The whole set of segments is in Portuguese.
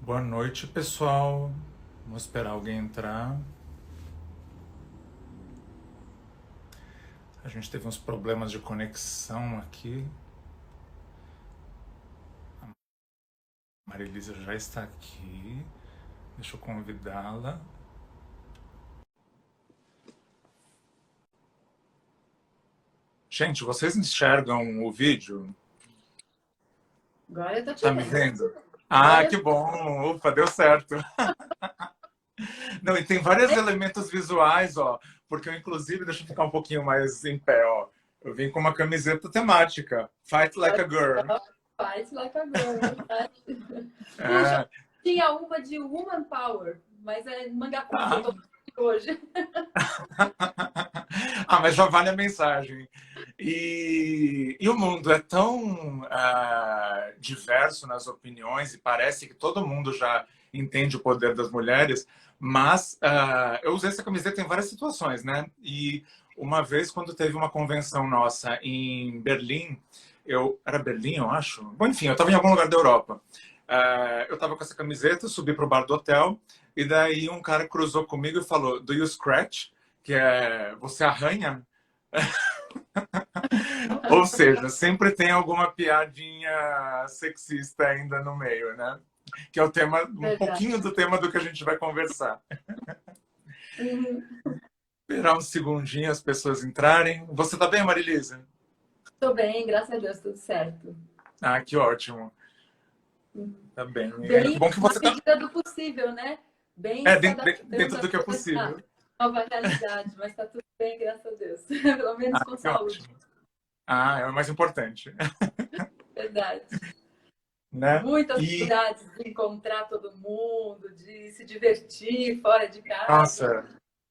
Boa noite, pessoal. Vamos esperar alguém entrar. A gente teve uns problemas de conexão aqui. A Marilisa já está aqui. Deixa eu convidá-la. Gente, vocês enxergam o vídeo? Agora eu tô te Tá me vendo. vendo? Ah, Agora que bom! Ufa, deu certo. Não, e tem vários elementos visuais, ó. Porque eu, inclusive, deixa eu ficar um pouquinho mais em pé, ó. Eu vim com uma camiseta temática. Fight like a girl. Fight like a girl, verdade. Puxa, É. tinha uma de Woman Power, mas é manga curta, eu Ah. tô hoje. Ah, mas já vale a mensagem. E o mundo é tão diverso nas opiniões e parece que todo mundo já entende o poder das mulheres, mas eu usei essa camiseta em várias situações, né? E uma vez, quando teve uma convenção nossa em Berlim, era Berlim, eu acho? Bom, enfim, eu estava em algum lugar da Europa. Eu estava com essa camiseta, subi para o bar do hotel, e daí um cara cruzou comigo e falou: Do you scratch? Que é você arranha? Ou seja, sempre tem alguma piadinha sexista ainda no meio, né? Que é o tema, um Verdade. pouquinho do tema do que a gente vai conversar. Uhum. Esperar um segundinho as pessoas entrarem. Você tá bem, Marilisa? Tô bem, graças a Deus, tudo certo. Ah, que ótimo. Uhum. Tá bem. Que Bem, bom que na você tá. medida do possível, né? Bem se Dentro adaptando a do que é essa possível. nova realidade, mas tá tudo bem, graças a Deus. Pelo menos Ah, com que saúde, ótimo. Ah, é o mais importante. verdade. Né? Muitas E, saudades de encontrar todo mundo, de se divertir fora de casa. nossa,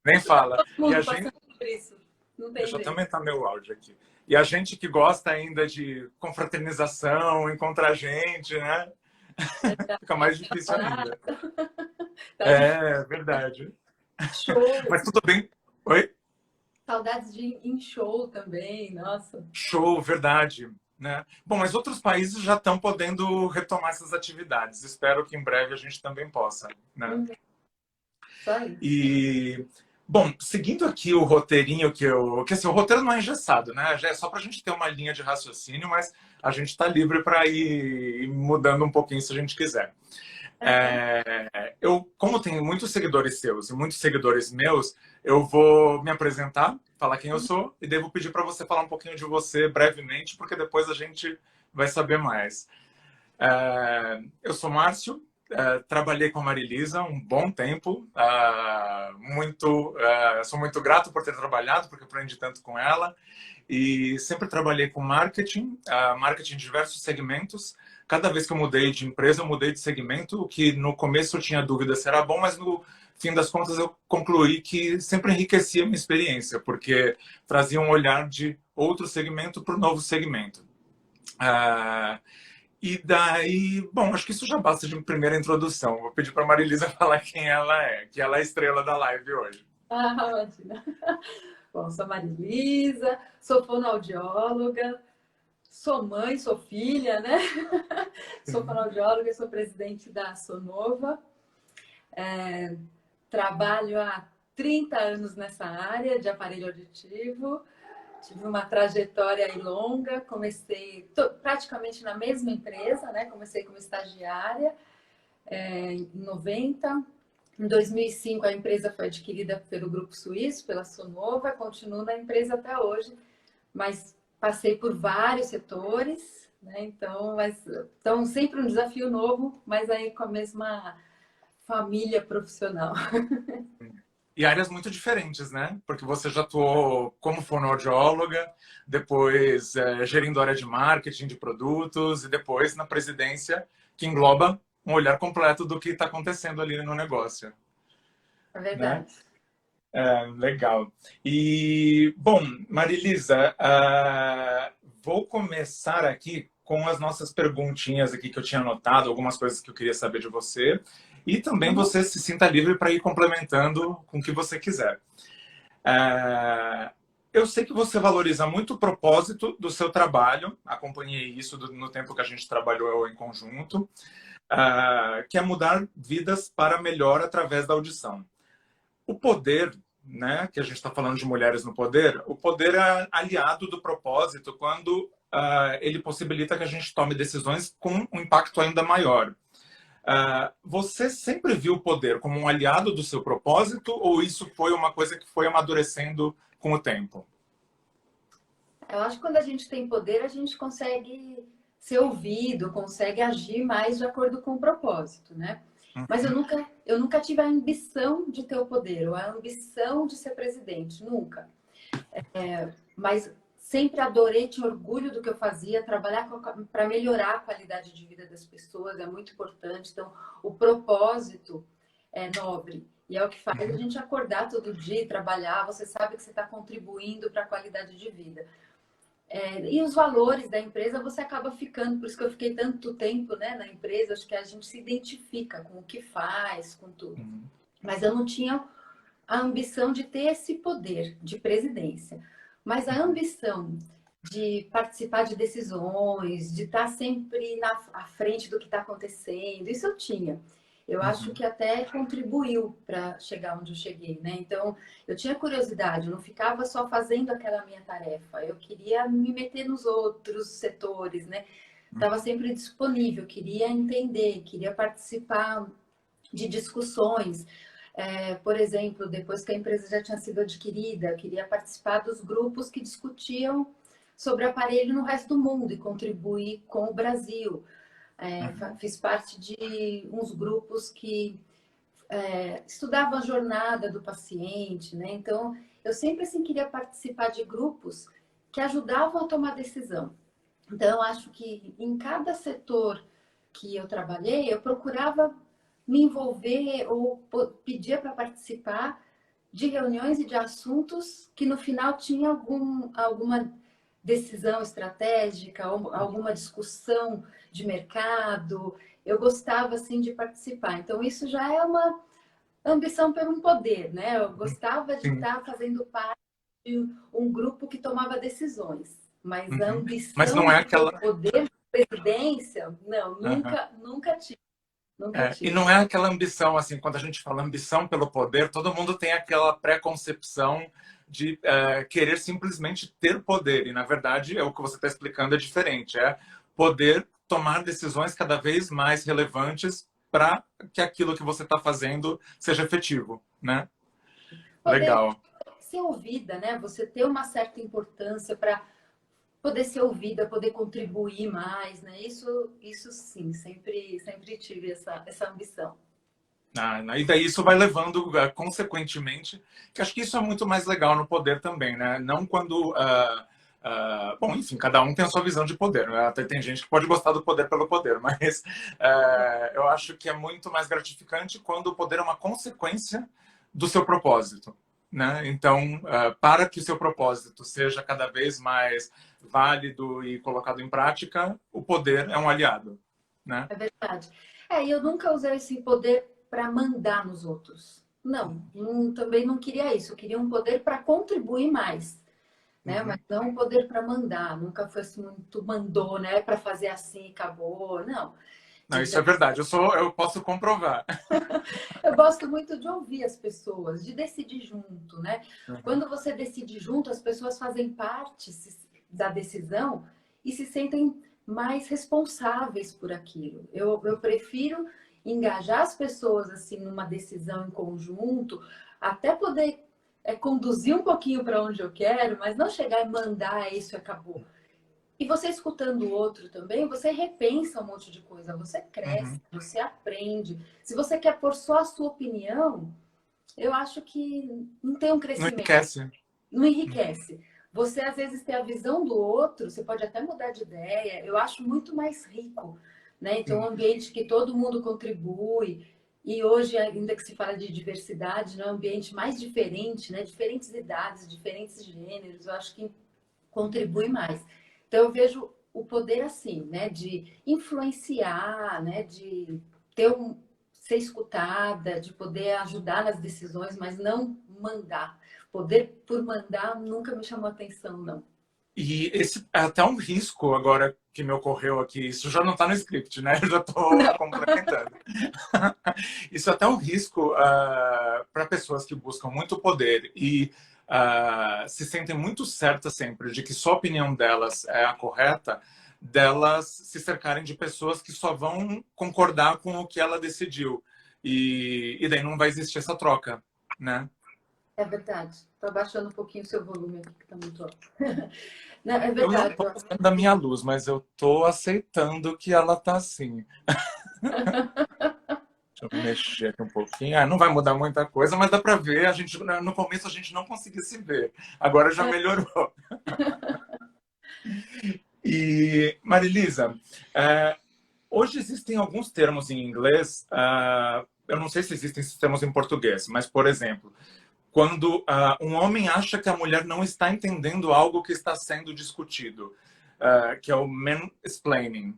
nem fala. Todo E a mundo gente. passando por isso. Não tem Deixa eu até jeito. aumentar meu áudio aqui. E a gente que gosta ainda de confraternização, encontrar gente, né? Fica mais difícil Namorada, ainda. tá difícil. É, verdade. Show. Mas tudo bem? Oi? Saudades de ir em show também, nossa. Show, verdade. Né? Bom, mas outros países já estão podendo retomar essas atividades. Espero que em breve a gente também possa. Né? Isso aí. E, bom, seguindo aqui o roteirinho que assim, o roteiro não é engessado, né? Já é só para a gente ter uma linha de raciocínio, mas a gente está livre para ir mudando um pouquinho se a gente quiser. Uhum. Eu, como tenho muitos seguidores seus e muitos seguidores meus, eu vou me apresentar, falar quem eu sou e devo pedir para você falar um pouquinho de você brevemente, porque depois a gente vai saber mais. Eu sou Márcio, trabalhei com a Marilisa um bom tempo, sou muito grato por ter trabalhado, porque aprendi tanto com ela, e sempre trabalhei com marketing, marketing em diversos segmentos. Cada vez que eu mudei de empresa, eu mudei de segmento, o que no começo eu tinha dúvida se era bom, mas no fim das contas eu concluí que sempre enriquecia a minha experiência, porque trazia um olhar de outro segmento para o novo segmento. Uh, e daí, bom, acho que isso já basta de primeira introdução. Vou pedir para a Marilisa falar quem ela é, que ela é a estrela da live hoje. Ah, imagina. Bom, sou Marilisa, sou fonoaudióloga, sou mãe, sou filha, né? Sou fonoaudióloga, sou presidente da Sonova. Trabalho há 30 anos nessa área de aparelho auditivo. Tive uma trajetória aí longa, comecei praticamente na mesma empresa, né? Comecei como estagiária em 90. Em 2005, a empresa foi adquirida pelo Grupo Suíço, pela Sonova, continuo na empresa até hoje, mas passei por vários setores, né? Então, sempre um desafio novo, mas aí com a mesma família profissional. E áreas muito diferentes, né? Porque você já atuou como fonoaudióloga, depois gerindo área de marketing de produtos e depois na presidência, que engloba um olhar completo do que está acontecendo ali no negócio, É né? verdade. Legal. E, bom, Marilisa, vou começar aqui com as nossas perguntinhas aqui que eu tinha anotado, algumas coisas que eu queria saber de você. E também Uhum. você se sinta livre para ir complementando com o que você quiser. Eu sei que você valoriza muito o propósito do seu trabalho, acompanhei isso no tempo que a gente trabalhou em conjunto. que é mudar vidas para melhor através da audição. O poder, né, que a gente está falando de mulheres no poder, o poder é aliado do propósito quando ele possibilita que a gente tome decisões com um impacto ainda maior. Você sempre viu o poder como um aliado do seu propósito ou isso foi uma coisa que foi amadurecendo com o tempo? Eu acho que quando a gente tem poder, a gente consegue ser ouvido, consegue agir mais de acordo com o propósito, né? Mas eu nunca tive a ambição de ter o poder, ou a ambição de ser presidente, nunca. Mas sempre adorei, tinha orgulho do que eu fazia, trabalhar para melhorar a qualidade de vida das pessoas é muito importante. Então, o propósito é nobre. E é o que faz a gente acordar todo dia e trabalhar. Você sabe que você está contribuindo para a qualidade de vida. E os valores da empresa você acaba ficando, por isso que eu fiquei tanto tempo, né, na empresa, acho que a gente se identifica com o que faz, com tudo. Mas eu não tinha a ambição de ter esse poder de presidência. Mas a ambição de participar de decisões, de estar sempre à frente do que está acontecendo, isso eu tinha. Eu acho que até contribuiu para chegar onde eu cheguei, né? Então, eu tinha curiosidade, eu não ficava só fazendo aquela minha tarefa, eu queria me meter nos outros setores, né? Estava sempre disponível, queria entender, queria participar de discussões. Por exemplo, depois que a empresa já tinha sido adquirida, queria participar dos grupos que discutiam sobre aparelho no resto do mundo e contribuir com o Brasil. Fiz parte de uns grupos que estudavam a jornada do paciente, né? Então, eu sempre assim queria participar de grupos que ajudavam a tomar decisão. Então, eu acho que em cada setor que eu trabalhei, eu procurava me envolver ou pedia para participar de reuniões e de assuntos que no final tinha alguma decisão estratégica, ou alguma discussão de mercado. Eu gostava assim de participar. Então isso já é uma ambição por um poder, né? Eu gostava de Sim. estar fazendo parte de um grupo que tomava decisões, mas a Mas não ambição é de ter o aquela... poder de presidência, não, nunca tive. Nunca E tive. não é aquela ambição, assim, quando a gente fala ambição pelo poder, todo mundo tem aquela pré-concepção de querer simplesmente ter poder. E, na verdade, é o que você está explicando é diferente. É poder tomar decisões cada vez mais relevantes para que aquilo que você está fazendo seja efetivo, né? Poder Legal. ser ouvida, né? Você ter uma certa importância para poder ser ouvida, poder contribuir mais, né? Isso sim, sempre tive essa ambição. E daí isso vai levando, consequentemente, que acho que isso é muito mais legal no poder também, né? Não quando... bom, enfim, cada um tem a sua visão de poder, né? Até tem gente que pode gostar do poder pelo poder, mas eu acho que é muito mais gratificante quando o poder é uma consequência do seu propósito, né? Então, para que o seu propósito seja cada vez mais válido e colocado em prática, o poder é um aliado, né? É verdade. E eu nunca usei esse poder para mandar nos outros. Não, também não queria isso. Eu queria um poder para contribuir mais, né? Mas não um poder para mandar. Nunca foi assim muito mandou, né? Para fazer assim e acabou. Não. Não, isso é verdade. Eu posso comprovar. Eu gosto muito de ouvir as pessoas, de decidir junto, né? Quando você decide junto, as pessoas fazem parte da decisão e se sentem mais responsáveis por aquilo. Eu prefiro engajar as pessoas assim numa decisão em conjunto, até poder conduzir um pouquinho para onde eu quero, mas não chegar e mandar isso e acabou. E você escutando o outro também, você repensa um monte de coisa, você cresce, você aprende. Se você quer pôr só a sua opinião, eu acho que não tem um Não crescimento, enriquece. não enriquece. Você às vezes tem a visão do outro, você pode até mudar de ideia, eu acho muito mais rico, né? Então, um ambiente que todo mundo contribui, e hoje, ainda que se fala de diversidade, né? Um ambiente mais diferente, né? Diferentes idades, diferentes gêneros, eu acho que contribui mais. Então, eu vejo o poder assim, né? De influenciar, né? De ser escutada, de poder ajudar nas decisões, mas não mandar. Poder por mandar nunca me chamou atenção, não. E esse é até um risco agora que me ocorreu aqui. Isso já não está no script, né? Eu já estou complementando. Isso é até um risco para pessoas que buscam muito poder e se sentem muito certas sempre de que só a opinião delas é a correta, delas se cercarem de pessoas que só vão concordar com o que ela decidiu. E daí não vai existir essa troca, né? É verdade. Estou abaixando um pouquinho o seu volume aqui, que está muito alto. Não, é Eu não verdade. estou gostando da minha luz, mas eu estou aceitando que ela tá assim. Deixa eu mexer aqui um pouquinho. Não vai mudar muita coisa, mas dá para ver. A gente, no começo a gente não conseguia se ver. Agora já melhorou. E, Marilisa, hoje existem alguns termos em inglês. Eu não sei se existem esses termos em português, mas, por exemplo, quando um homem acha que a mulher não está entendendo algo que está sendo discutido, que é o mansplaining.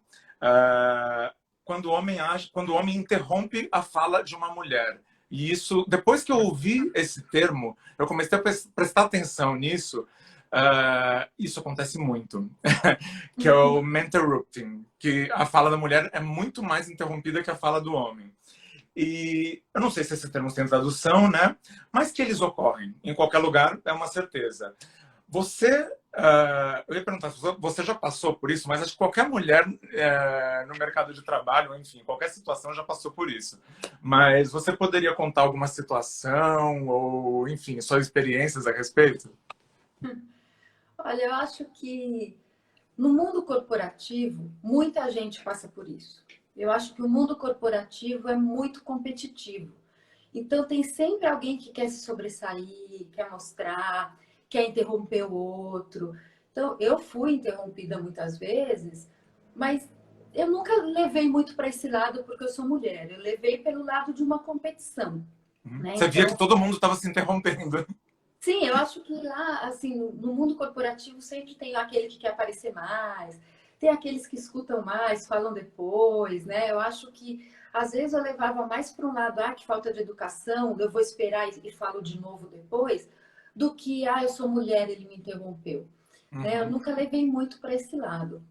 Quando o homem interrompe a fala de uma mulher. E isso, depois que eu ouvi esse termo, eu comecei a prestar atenção nisso. Isso acontece muito, que é o interrupting, que a fala da mulher é muito mais interrompida que a fala do homem. E eu não sei se esses termos têm tradução, né? Mas que eles ocorrem em qualquer lugar é uma certeza. Você, eu ia perguntar, você já passou por isso, mas acho que qualquer mulher no mercado de trabalho, enfim, qualquer situação já passou por isso. Mas você poderia contar alguma situação ou, enfim, suas experiências a respeito? Olha, eu acho que no mundo corporativo, muita gente passa por isso. Eu acho que o mundo corporativo é muito competitivo. Então, tem sempre alguém que quer se sobressair, quer mostrar, quer interromper o outro. Então, eu fui interrompida muitas vezes, mas eu nunca levei muito para esse lado porque eu sou mulher. Eu levei pelo lado de uma competição, né? Você via que Então, todo mundo estava se interrompendo. sim, eu acho que lá, assim, no mundo corporativo sempre tem aquele que quer aparecer mais, tem aqueles que escutam mais, falam depois, né? Eu acho que às vezes eu levava mais para um lado, que falta de educação, eu vou esperar e falo de novo depois, do que, eu sou mulher, ele me interrompeu, né? Eu Uhum. nunca levei muito para esse lado.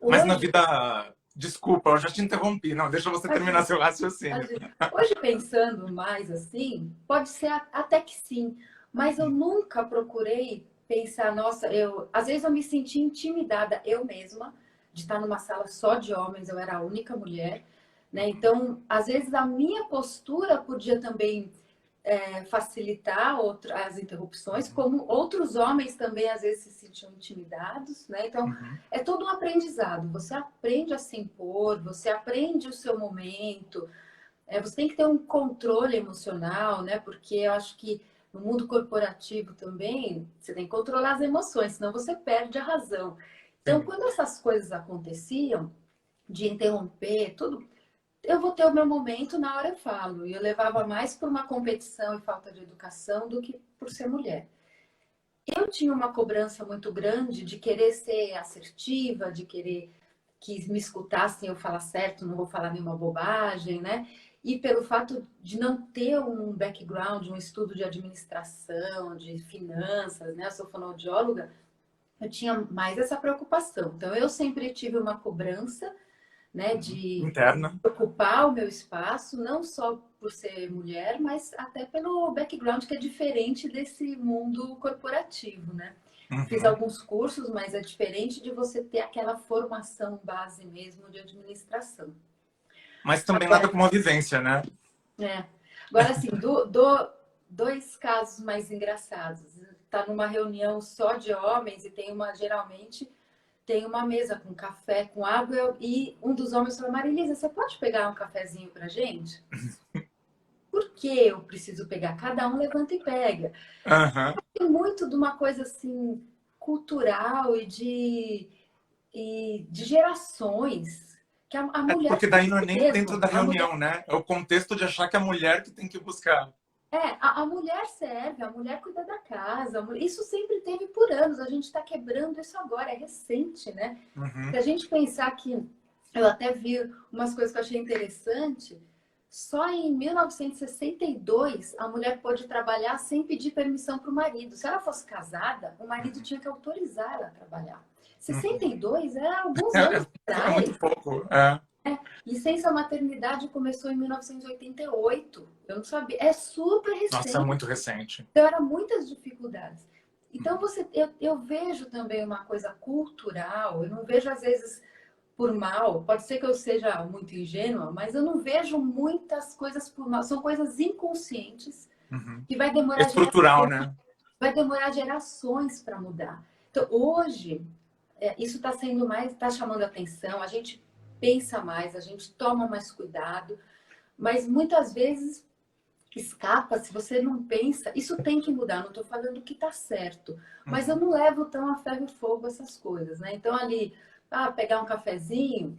Mas na Hoje, vida... Desculpa, eu já te interrompi. Não, deixa você terminar seu raciocínio. Hoje, pensando mais assim, pode ser até que sim, mas eu nunca procurei pensar, nossa, às vezes eu me senti intimidada eu mesma de estar numa sala só de homens, eu era a única mulher, né? Então, às vezes a minha postura podia também facilitar as interrupções, como outros homens também às vezes se sentiam intimidados, né? Então, Uhum. é todo um aprendizado. Você aprende a se impor, você aprende o seu momento. Você tem que ter um controle emocional, né? Porque eu acho que no mundo corporativo também você tem que controlar as emoções, senão você perde a razão. Então, Sim. quando essas coisas aconteciam, de interromper, tudo, eu vou ter o meu momento, na hora eu falo. E eu levava mais por uma competição e falta de educação do que por ser mulher. Eu tinha uma cobrança muito grande de querer ser assertiva, de querer que me escutassem eu falar certo, não vou falar nenhuma bobagem, né? E pelo fato de não ter um background, um estudo de administração, de finanças, né? Eu sou fonoaudióloga, eu tinha mais essa preocupação. Então, eu sempre tive uma cobrança, né, de Interna. ocupar o meu espaço, não só por ser mulher, mas até pelo background que é diferente desse mundo corporativo, né? Fiz Uhum. alguns cursos, mas é diferente de você ter aquela formação base mesmo de administração. Mas também nada Agora, como uma vivência, né? é, agora assim, dois casos mais engraçados. Tá numa reunião só de homens e geralmente tem uma mesa com café, com água e um dos homens falou: Marilisa, você pode pegar um cafezinho pra gente? Por que eu preciso pegar? Cada um levanta e pega. Uhum. Tem muito de uma coisa assim cultural e de gerações que a mulher Porque daí não é nem dentro mesmo, da a mulher reunião, né? É o contexto de achar que é a mulher que tem que buscar. a mulher serve, a mulher cuida da casa. Isso sempre teve por anos. A gente está quebrando isso agora, é recente, né? Se Uhum. a gente pensar que eu até vi umas coisas que eu achei interessante Só em 1962 a mulher pôde trabalhar sem pedir permissão para o marido. Se ela fosse casada, o marido tinha que autorizar ela a trabalhar. 62 é alguns anos É atrás. muito pouco. É. Licença maternidade começou em 1988. Eu não sabia. É super Nossa, é recente. muito recente. Então, eram muitas dificuldades. Então, eu vejo também uma coisa cultural. Eu não vejo, às vezes, por mal. Pode ser que eu seja muito ingênua, mas eu não vejo muitas coisas por mal. São coisas inconscientes que Estrutural, né? vai demorar gerações para mudar. Então, hoje, isso está sendo mais, está chamando atenção. A gente pensa mais, a gente toma mais cuidado, mas muitas vezes escapa, se você não pensa, isso tem que mudar, não estou falando que está certo, mas eu não levo tão a ferro e fogo essas coisas, né? Então ali, pegar um cafezinho,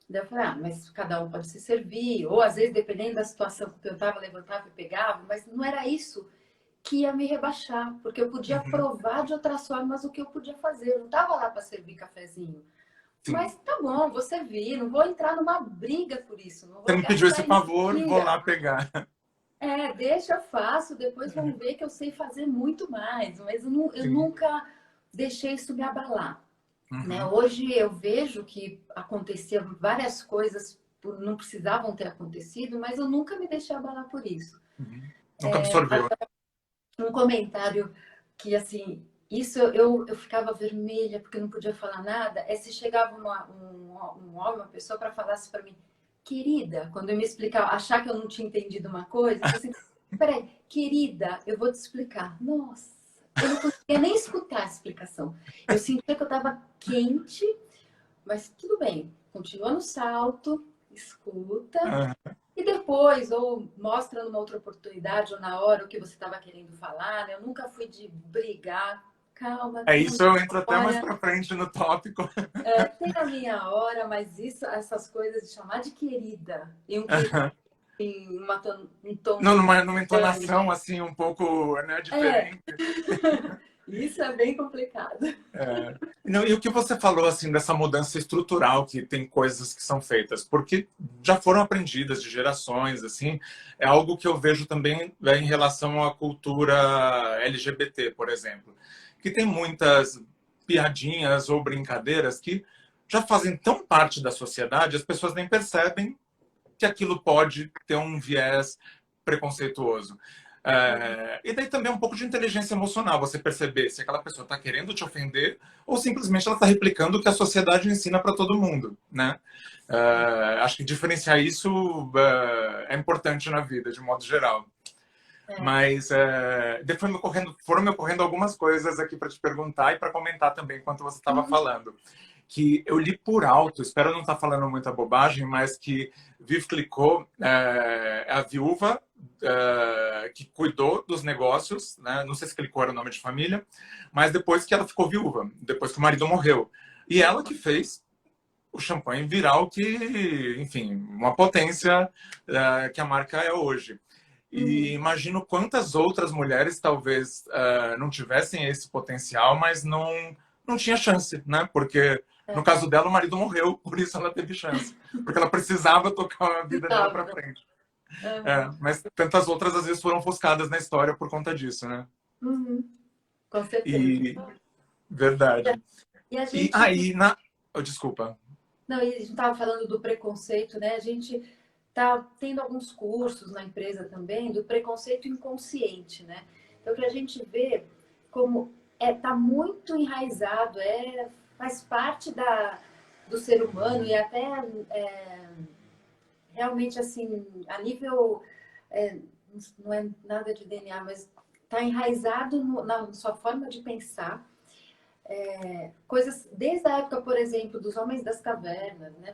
daí eu falei, mas cada um pode se servir, ou às vezes, dependendo da situação que eu estava, levantava e pegava, mas não era isso que ia me rebaixar, porque eu podia provar de outras formas o que eu podia fazer, eu não estava lá para servir cafezinho. Sim. Mas tá bom, vou servir, não vou entrar numa briga por isso, não Você vou me pediu esse gastar favor, vou energia. lá pegar. Deixa, eu faço, depois vão ver que eu sei fazer muito mais, mas eu nunca deixei isso me abalar. Né? Hoje eu vejo que aconteciam várias coisas que não precisavam ter acontecido, mas eu nunca me deixei abalar por isso. Nunca absorveu. Um comentário que, assim, isso eu ficava vermelha porque não podia falar nada, é se chegava um homem, uma pessoa para falar assim para mim, querida, quando eu me explicava, achar que eu não tinha entendido uma coisa, eu assim, peraí, querida, eu vou te explicar. Nossa, eu não conseguia nem escutar a explicação. Eu sentia que eu estava quente, mas tudo bem, continua no salto, escuta, e depois, ou mostra numa outra oportunidade, ou na hora o que você estava querendo falar, né? Eu nunca fui de brigar. Calma, tem Isso eu entro até mais hora. pra frente no tópico. Tem a minha hora, mas essas coisas de chamar de querida, e um querido em um tom Não, meio numa grande. entonação assim um pouco, né, diferente. Isso é bem complicado. Não, e o que você falou assim dessa mudança estrutural, que tem coisas que são feitas, porque já foram aprendidas de gerações, assim, é algo que eu vejo também, né, em relação à cultura LGBT, por exemplo, que tem muitas piadinhas ou brincadeiras que já fazem tão parte da sociedade, as pessoas nem percebem que aquilo pode ter um viés preconceituoso. E daí também um pouco de inteligência emocional, você perceber se aquela pessoa está querendo te ofender ou simplesmente ela está replicando o que a sociedade ensina para todo mundo, né? Acho que diferenciar isso é importante na vida, de modo geral. Mas depois foram me ocorrendo algumas coisas aqui para te perguntar e para comentar também enquanto você estava falando. Que eu li por alto, espero não estar falando muita bobagem, mas que Viv Clicquot é a viúva que cuidou dos negócios, né? Não sei se Clicquot era o nome de família, mas depois que ela ficou viúva, depois que o marido morreu. E ela que fez o champanhe virar o que, enfim, uma potência que a marca é hoje. E imagino quantas outras mulheres talvez não tivessem esse potencial, mas não tinha chance, né? Porque no caso dela, o marido morreu, por isso ela teve chance. Porque ela precisava tocar a vida dela para frente. Mas tantas outras, às vezes, foram ofuscadas na história por conta disso, né? Com certeza. E... Verdade. E a E gente... aí, desculpa. Não, e a gente estava falando do preconceito, né? A gente está tendo alguns cursos na empresa também do preconceito inconsciente, né? Então, que a gente vê como está muito enraizado, faz parte do ser humano e até realmente, assim, a nível, não é nada de DNA, mas está enraizado na sua forma de pensar. Coisas desde a época, por exemplo, dos homens das cavernas, né?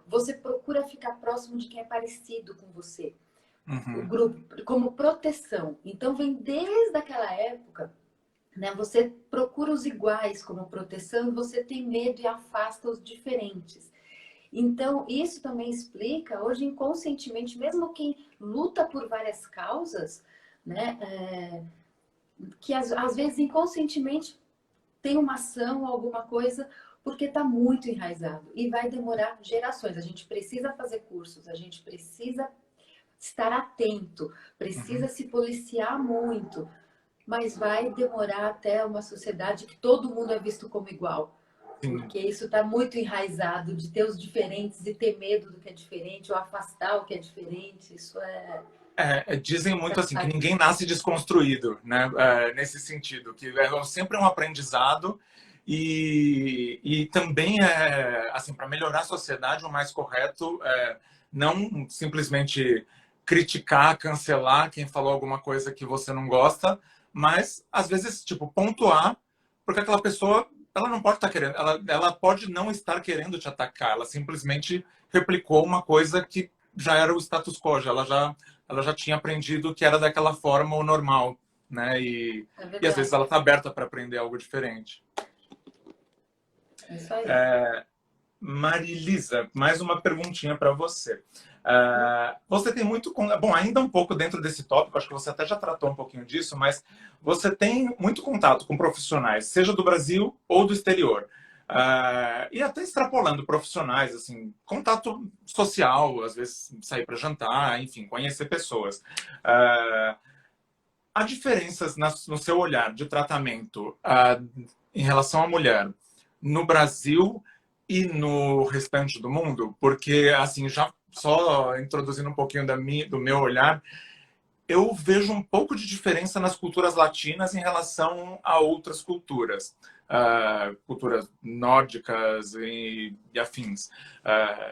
Você procura ficar próximo de quem é parecido com você, o grupo, como proteção. Então vem desde aquela época, né? Você procura os iguais como proteção, você tem medo e afasta os diferentes. Então isso também explica hoje inconscientemente, mesmo quem luta por várias causas, né? Que às vezes inconscientemente tem uma ação, alguma coisa, porque está muito enraizado e vai demorar gerações. A gente precisa fazer cursos, a gente precisa estar atento, precisa se policiar muito, mas vai demorar até uma sociedade que todo mundo é visto como igual. Sim. Porque isso está muito enraizado de ter os diferentes e ter medo do que é diferente, ou afastar o que é diferente. Isso é. Dizem muito assim que ninguém nasce desconstruído, né? Nesse sentido, que é sempre um aprendizado e também assim, para melhorar a sociedade, o mais correto é não simplesmente criticar, cancelar quem falou alguma coisa que você não gosta, mas às vezes tipo pontuar, porque aquela pessoa ela não pode estar querendo, ela pode não estar querendo te atacar, ela simplesmente replicou uma coisa que já era o status quo, ela já tinha aprendido que era daquela forma o normal, né? E às vezes ela está aberta para aprender algo diferente. É isso aí. Marilisa, mais uma perguntinha para você. Você tem muito... Bom, ainda um pouco dentro desse tópico, acho que você até já tratou um pouquinho disso, mas você tem muito contato com profissionais, seja do Brasil ou do exterior. E até extrapolando profissionais, assim, contato social, às vezes sair para jantar, enfim, conhecer pessoas. Há diferenças no seu olhar de tratamento em relação à mulher no Brasil e no restante do mundo? Porque, assim, já só introduzindo um pouquinho do meu olhar, eu vejo um pouco de diferença nas culturas latinas em relação a outras culturas. Culturas nórdicas e afins.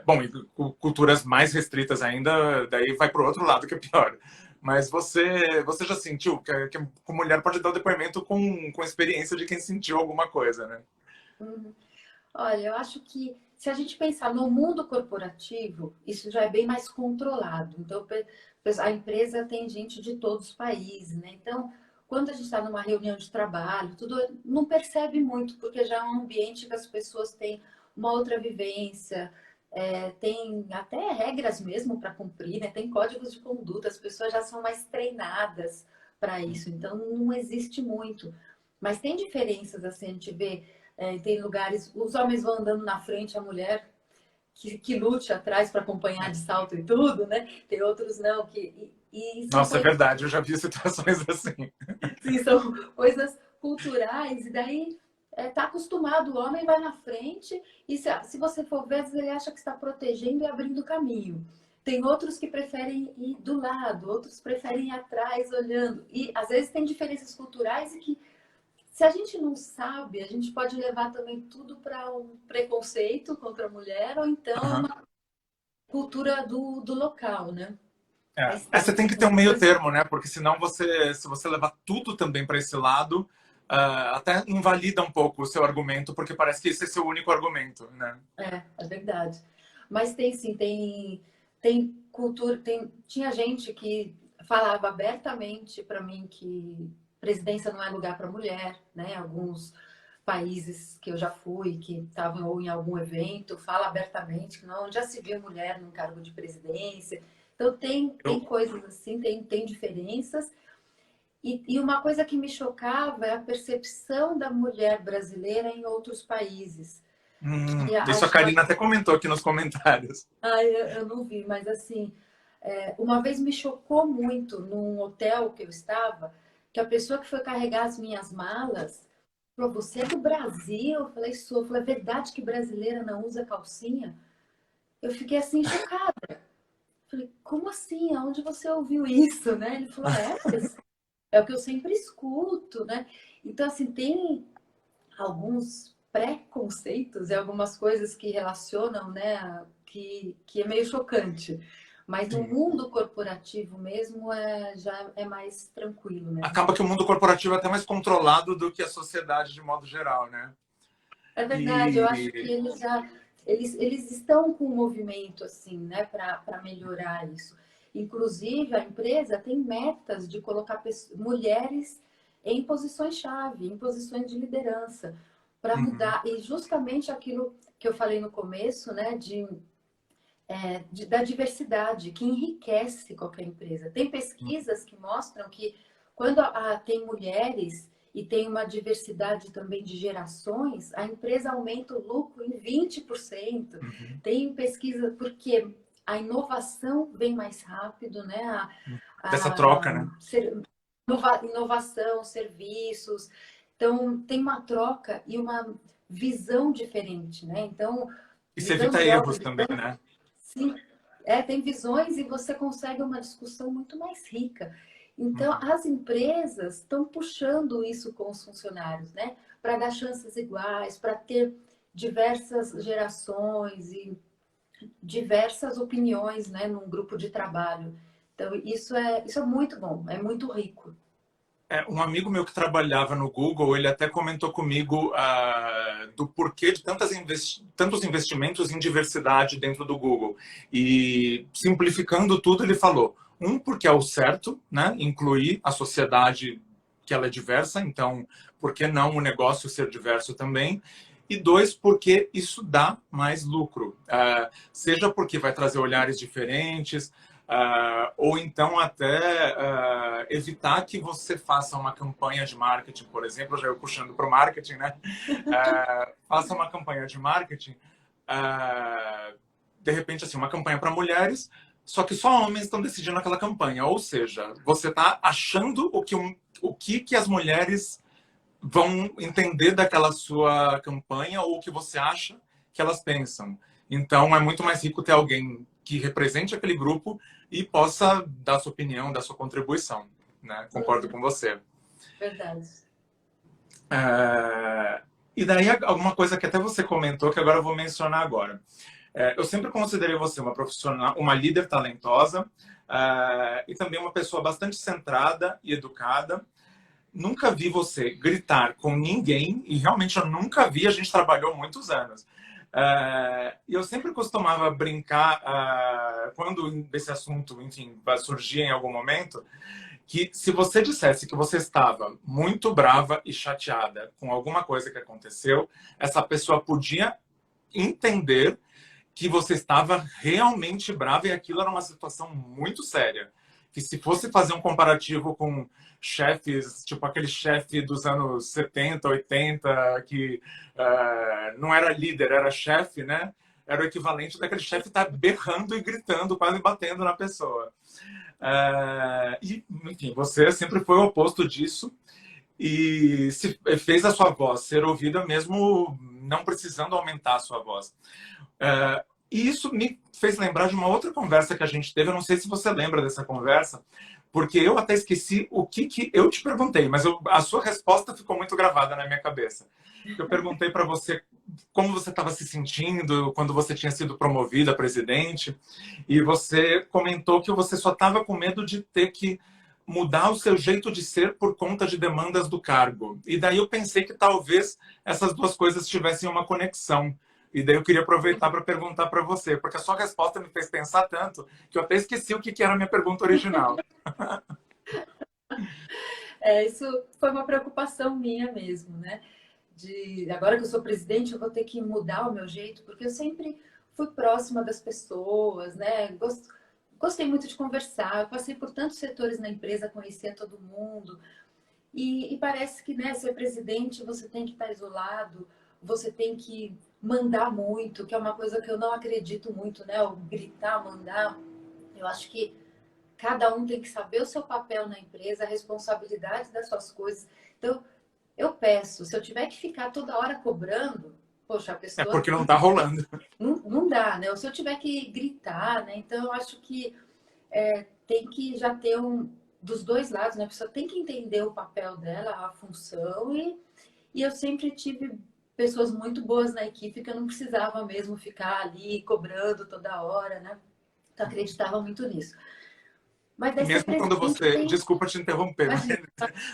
Bom, e culturas mais restritas ainda, daí vai para o outro lado, que é pior. Mas você já sentiu que a mulher pode dar o depoimento com a experiência de quem sentiu alguma coisa, né? Uhum. Olha, eu acho que se a gente pensar no mundo corporativo, isso já é bem mais controlado. Então, a empresa tem gente de todos os países, né? Então, quando a gente está numa reunião de trabalho, tudo não percebe muito, porque já é um ambiente que as pessoas têm uma outra vivência, tem até regras mesmo para cumprir, né? Tem códigos de conduta, as pessoas já são mais treinadas para isso, então não existe muito. Mas tem diferenças, assim, a gente vê. Tem lugares, os homens vão andando na frente, a mulher que lute atrás para acompanhar de salto e tudo, né? Tem outros não, e são Nossa, é coisas, verdade, eu já vi situações assim. sim, são coisas culturais, e daí tá acostumado, o homem vai na frente, e se você for ver, ele acha que está protegendo e abrindo caminho. Tem outros que preferem ir do lado, outros preferem ir atrás, olhando. E às vezes tem diferenças culturais e que se a gente não sabe, a gente pode levar também tudo para um preconceito contra a mulher ou então Uhum. uma cultura do local, né? Mas Você tem que ter um meio termo, né? Porque senão se você levar tudo também para esse lado, até invalida um pouco o seu argumento, porque parece que esse é seu único argumento, né? é verdade. Mas tem sim, tem cultura, tinha gente que falava abertamente para mim que presidência não é lugar para mulher, né? Alguns países que eu já fui, que estavam ou em algum evento, fala abertamente que não, já se viu mulher num cargo de presidência. Então tem Eu, coisas assim, tem diferenças. E uma coisa que me chocava é a percepção da mulher brasileira em outros países. Que isso a achava Karina até comentou aqui nos comentários. eu não vi, mas assim, uma vez me chocou muito num hotel que eu estava, que a pessoa que foi carregar as minhas malas falou, você é do Brasil? Eu falei, sou. Eu falei, é verdade que brasileira não usa calcinha? Eu fiquei assim, chocada. Eu falei, como assim? Aonde você ouviu isso, né? Ele falou, mas é o que eu sempre escuto, né? Então, assim, tem alguns preconceitos e algumas coisas que relacionam, né, que é meio chocante. Mas no Sim. mundo corporativo mesmo já é mais tranquilo, né? Acaba que o mundo corporativo é até mais controlado do que a sociedade de modo geral, né? É verdade, eu acho que E eles estão com um movimento assim, né, para melhorar isso. Inclusive, a empresa tem metas de colocar mulheres em posições-chave, em posições de liderança, para uhum, mudar. E justamente aquilo que eu falei no começo, né, da diversidade, que enriquece qualquer empresa. Tem pesquisas que mostram que quando tem mulheres e tem uma diversidade também de gerações, a empresa aumenta o lucro em 20%. uhum, Tem pesquisa, porque a inovação vem mais rápido, né? Dessa troca, né? Inovação, serviços. Então, tem uma troca e uma visão diferente, né? Então, Isso visão evita de obra, erros também, né? sim, tem visões e você consegue uma discussão muito mais rica. Então, as empresas estão puxando isso com os funcionários, né? Para dar chances iguais, para ter diversas gerações e diversas opiniões, né, num grupo de trabalho. Então, isso é muito bom, é muito rico. Um amigo meu que trabalhava no Google, ele até comentou comigo do porquê de tantos investimentos em diversidade dentro do Google. E, simplificando tudo, ele falou, porque é o certo, né? Incluir a sociedade que ela é diversa, então, por que não o negócio ser diverso também? E dois, porque isso dá mais lucro. Seja porque vai trazer olhares diferentes, ou então até evitar que você faça uma campanha de marketing, por exemplo, já eu puxando para o marketing, né? Faça uma campanha de marketing, de repente, assim, uma campanha para mulheres, só que só homens estão decidindo aquela campanha. Ou seja, você está achando o que as mulheres vão entender daquela sua campanha ou o que você acha que elas pensam. Então, é muito mais rico ter alguém que represente aquele grupo e possa dar sua opinião, dar sua contribuição. Né? Concordo com você. Verdade. E daí, alguma coisa que até você comentou, que agora eu vou mencionar agora. Eu sempre considerei você uma profissional, uma líder talentosa e também uma pessoa bastante centrada e educada. Nunca vi você gritar com ninguém e realmente eu nunca vi, a gente trabalhou muitos anos. E eu sempre costumava brincar quando esse assunto, enfim, vai surgir em algum momento, que se você dissesse que você estava muito brava e chateada com alguma coisa que aconteceu, essa pessoa podia entender que você estava realmente brava e aquilo era uma situação muito séria. Que se fosse fazer um comparativo com chefes, tipo aquele chefe dos anos 70, 80, que não era líder, era chefe, né? Era o equivalente daquele chefe estar berrando e gritando, quase batendo na pessoa. E, enfim, você sempre foi o oposto disso e fez a sua voz ser ouvida mesmo não precisando aumentar a sua voz. E isso me fez lembrar de uma outra conversa que a gente teve. Eu não sei se você lembra dessa conversa, porque eu até esqueci o que eu te perguntei, mas a sua resposta ficou muito gravada na minha cabeça. Eu perguntei para você como você estava se sentindo quando você tinha sido promovida a presidente, e você comentou que você só estava com medo de ter que mudar o seu jeito de ser por conta de demandas do cargo. E daí eu pensei que talvez essas duas coisas tivessem uma conexão. E daí eu queria aproveitar para perguntar para você, porque a sua resposta me fez pensar tanto que eu até esqueci o que era a minha pergunta original. Isso foi uma preocupação minha mesmo, né? Agora que eu sou presidente, eu vou ter que mudar o meu jeito, porque eu sempre fui próxima das pessoas, né? Gostei muito de conversar, eu passei por tantos setores na empresa, conhecia todo mundo. E parece que, né, ser presidente, você tem que estar isolado, você tem que mandar muito, que é uma coisa que eu não acredito muito, né? O gritar, mandar. Eu acho que cada um tem que saber o seu papel na empresa, a responsabilidade das suas coisas. Então, eu peço, se eu tiver que ficar toda hora cobrando, poxa, a pessoa... porque não está rolando. Não dá, né? Ou se eu tiver que gritar, né? Então, eu acho que tem que já ter dos dois lados, né? A pessoa tem que entender o papel dela, a função, e eu sempre tive pessoas muito boas na equipe que eu não precisava mesmo ficar ali cobrando toda hora, né? Então, acreditava muito nisso. Mas E daí mesmo quando você... tem... Desculpa te interromper,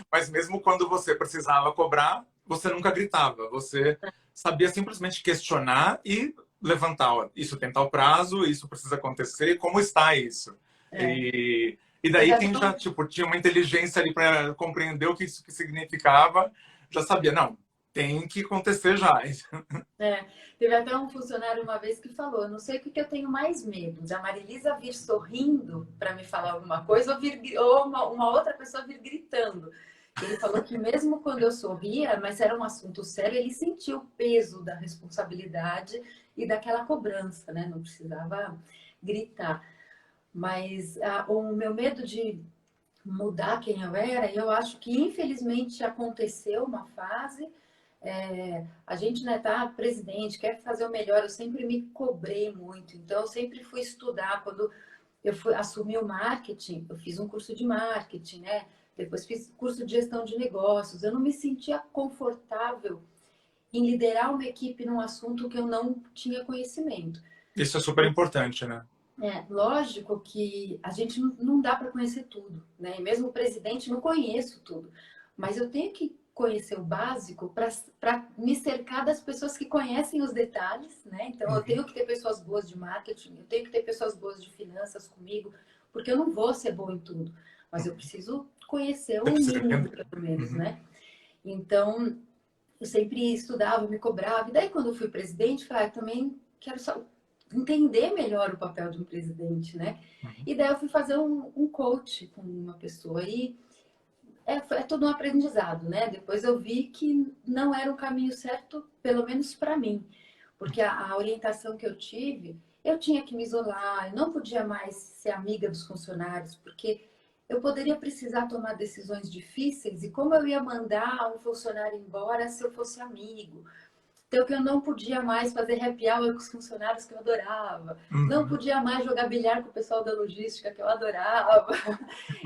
mas mesmo quando você precisava cobrar, você nunca gritava. Você sabia simplesmente questionar e levantar. Ó, isso tem tal prazo, isso precisa acontecer, como está isso? E daí quem já tipo, tinha uma inteligência ali para compreender o que isso significava, já sabia, não, tem que acontecer já. Teve até um funcionário uma vez que falou, não sei o que eu tenho mais medo, da Marilisa vir sorrindo para me falar alguma coisa ou uma outra pessoa vir gritando. Ele falou que mesmo quando eu sorria, mas era um assunto sério, ele sentia o peso da responsabilidade e daquela cobrança, né? Não precisava... gritar. Mas o meu medo de mudar quem eu era, eu acho que infelizmente aconteceu uma fase. A gente, né, tá presidente, quer fazer o melhor, eu sempre me cobrei muito, então eu sempre fui estudar. Quando eu assumi o marketing, eu fiz um curso de marketing, né? Depois fiz curso de gestão de negócios. Eu não me sentia confortável em liderar uma equipe num assunto que eu não tinha conhecimento. Isso é super importante, né? Lógico que a gente não dá para conhecer tudo, né? E mesmo o presidente não conheço tudo, mas eu tenho que conhecer o básico para me cercar das pessoas que conhecem os detalhes, né? Então eu tenho que ter pessoas boas de marketing, eu tenho que ter pessoas boas de finanças comigo, porque eu não vou ser boa em tudo, mas eu preciso conhecer o mínimo, pelo menos, né? Então eu sempre estudava, me cobrava, e daí quando eu fui presidente, falei, também quero só entender melhor o papel de um presidente, né? E daí eu fui fazer um coach com uma pessoa e é tudo um aprendizado, né? Depois eu vi que não era o caminho certo, pelo menos para mim, porque a orientação que eu tive, eu tinha que me isolar, eu não podia mais ser amiga dos funcionários, porque eu poderia precisar tomar decisões difíceis e como eu ia mandar um funcionário embora se eu fosse amigo. Então, que eu não podia mais fazer happy hour com os funcionários que eu adorava. Não podia mais jogar bilhar com o pessoal da logística que eu adorava.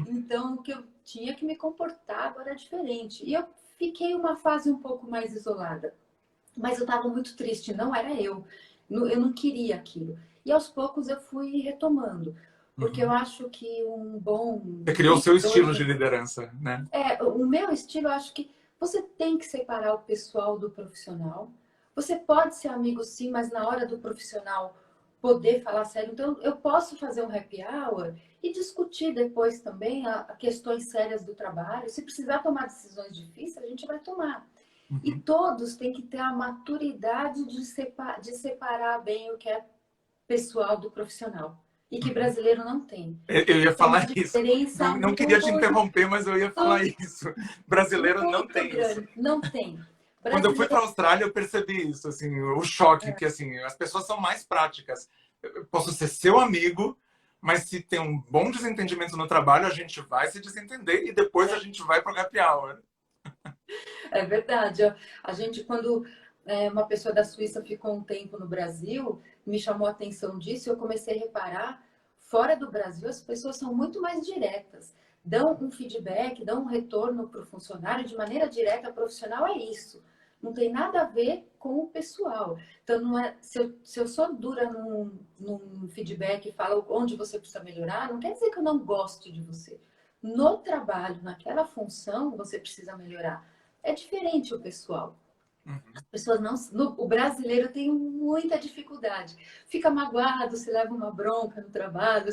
Então, que eu tinha que me comportar agora diferente. E eu fiquei uma fase um pouco mais isolada. Mas eu estava muito triste, não era eu. Eu não queria aquilo. E aos poucos eu fui retomando. Porque eu acho que um bom... Você criou o seu estilo de liderança, né? O meu estilo, eu acho que você tem que separar o pessoal do profissional. Você pode ser amigo, sim, mas na hora do profissional poder falar sério. Então, eu posso fazer um happy hour e discutir depois também a questões sérias do trabalho. Se precisar tomar decisões difíceis, a gente vai tomar. E todos têm que ter a maturidade de separar bem o que é pessoal do profissional. E que brasileiro não tem. Eu ia falar isso. Não queria te muito interromper, mas eu ia falar isso. Brasileiro não tem grande. isso. Não tem. Quando eu fui para a Austrália, eu percebi isso, assim, o choque, que assim, as pessoas são mais práticas. Eu posso ser seu amigo, mas se tem um bom desentendimento no trabalho, a gente vai se desentender e depois a gente vai para o happy hour. É verdade. A gente, quando uma pessoa da Suíça ficou um tempo no Brasil, me chamou a atenção disso, eu comecei a reparar, fora do Brasil, as pessoas são muito mais diretas. Dão um feedback, dão um retorno para o funcionário de maneira direta, profissional, é isso. Não tem nada a ver com o pessoal. Então, não é, se eu sou dura num feedback e falo onde você precisa melhorar, não quer dizer que eu não goste de você. No trabalho, naquela função, você precisa melhorar. É diferente o pessoal. As pessoas não... O brasileiro tem muita dificuldade. Fica magoado se leva uma bronca no trabalho,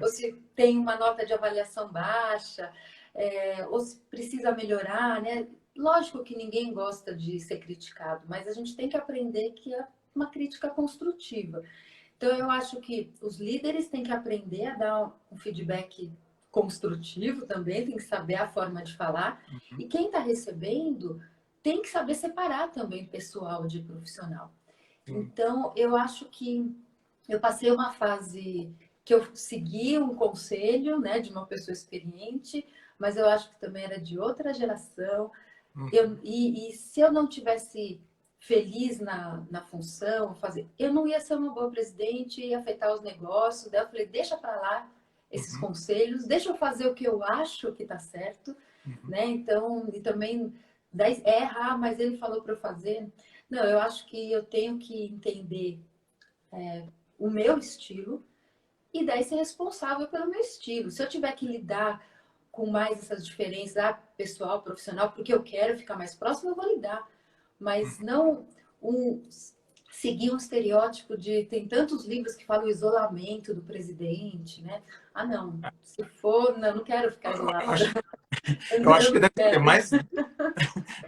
ou se tem uma nota de avaliação baixa, ou se precisa melhorar, né? Lógico que ninguém gosta de ser criticado, mas a gente tem que aprender que é uma crítica construtiva. Então, eu acho que os líderes têm que aprender a dar um feedback construtivo também, tem que saber a forma de falar. E quem está recebendo tem que saber separar também pessoal de profissional. Então, eu acho que eu passei uma fase que eu segui um conselho, né, de uma pessoa experiente, mas eu acho que também era de outra geração. E se eu não tivesse feliz na função, eu não ia ser uma boa presidente, ia afetar os negócios. Daí eu falei, deixa para lá esses conselhos, deixa eu fazer o que eu acho que está certo, né? Então, e também errar, mas ele falou para eu fazer. Não, eu acho que eu tenho que entender o meu estilo e daí ser responsável pelo meu estilo. Se eu tiver que lidar com mais essas diferenças, pessoal, profissional, porque eu quero ficar mais próximo, eu vou lidar. Mas não seguir um estereótipo de... Tem tantos livros que falam o isolamento do presidente, né? Não. Se for, não quero ficar isolado. Eu acho que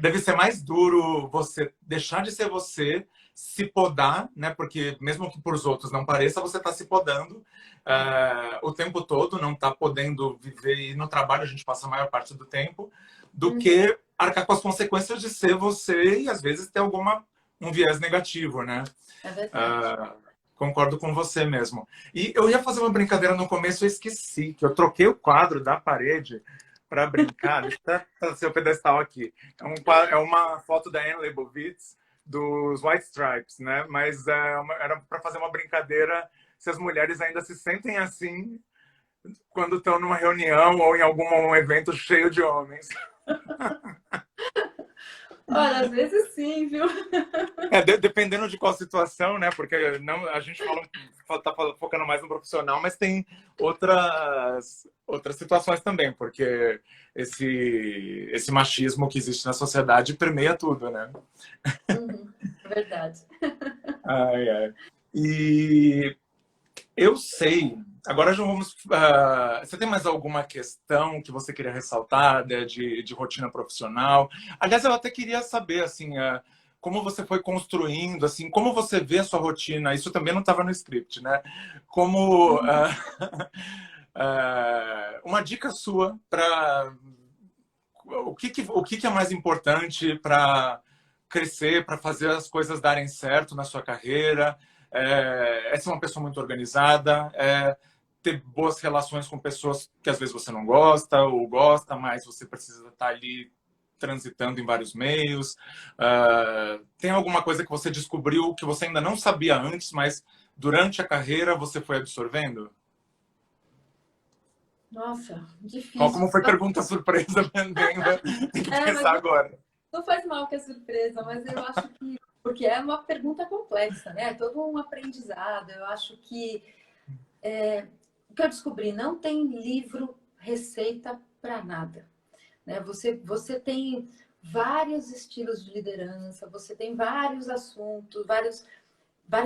deve ser mais duro você deixar de ser você, se podar, né? Porque mesmo que para os outros não pareça, você está se podando o tempo todo, não está podendo viver. E no trabalho a gente passa a maior parte do tempo, do que arcar com as consequências de ser você e às vezes ter um viés negativo, né? É verdade. concordo com você mesmo. E eu ia fazer uma brincadeira no começo, eu esqueci, que eu troquei o quadro da parede para brincar. Deixa eu até fazer o pedestal aqui. É uma foto da Anne Leibovitz, dos White Stripes, né? Mas era para fazer uma brincadeira se as mulheres ainda se sentem assim quando estão numa reunião ou em algum evento cheio de homens. Olha, às vezes sim, viu? Dependendo de qual situação, né? Porque não, a gente tá focando mais no profissional, mas tem outras situações também, porque esse machismo que existe na sociedade permeia tudo, né? Uhum, verdade. Ai, ai. E eu sei. Agora já vamos. Você tem mais alguma questão que você queria ressaltar, né, de rotina profissional? Aliás, eu até queria saber assim, como você foi construindo, assim, como você vê a sua rotina. Isso também não estava no script, né? Como uma dica sua para o que é mais importante para crescer, para fazer as coisas darem certo na sua carreira. É ser uma pessoa muito organizada, ter boas relações com pessoas que às vezes você não gosta ou gosta, mas você precisa estar ali transitando em vários meios. Tem alguma coisa que você descobriu que você ainda não sabia antes, mas durante a carreira você foi absorvendo? Nossa, difícil. Como foi pergunta surpresa também, né? Tem que Mas pensar agora. não faz mal que é surpresa, mas eu acho que. Porque é uma pergunta complexa, né? É todo um aprendizado. Eu acho que. O que eu descobri, não tem livro receita para nada. Né? Você tem vários estilos de liderança, você tem vários assuntos, várias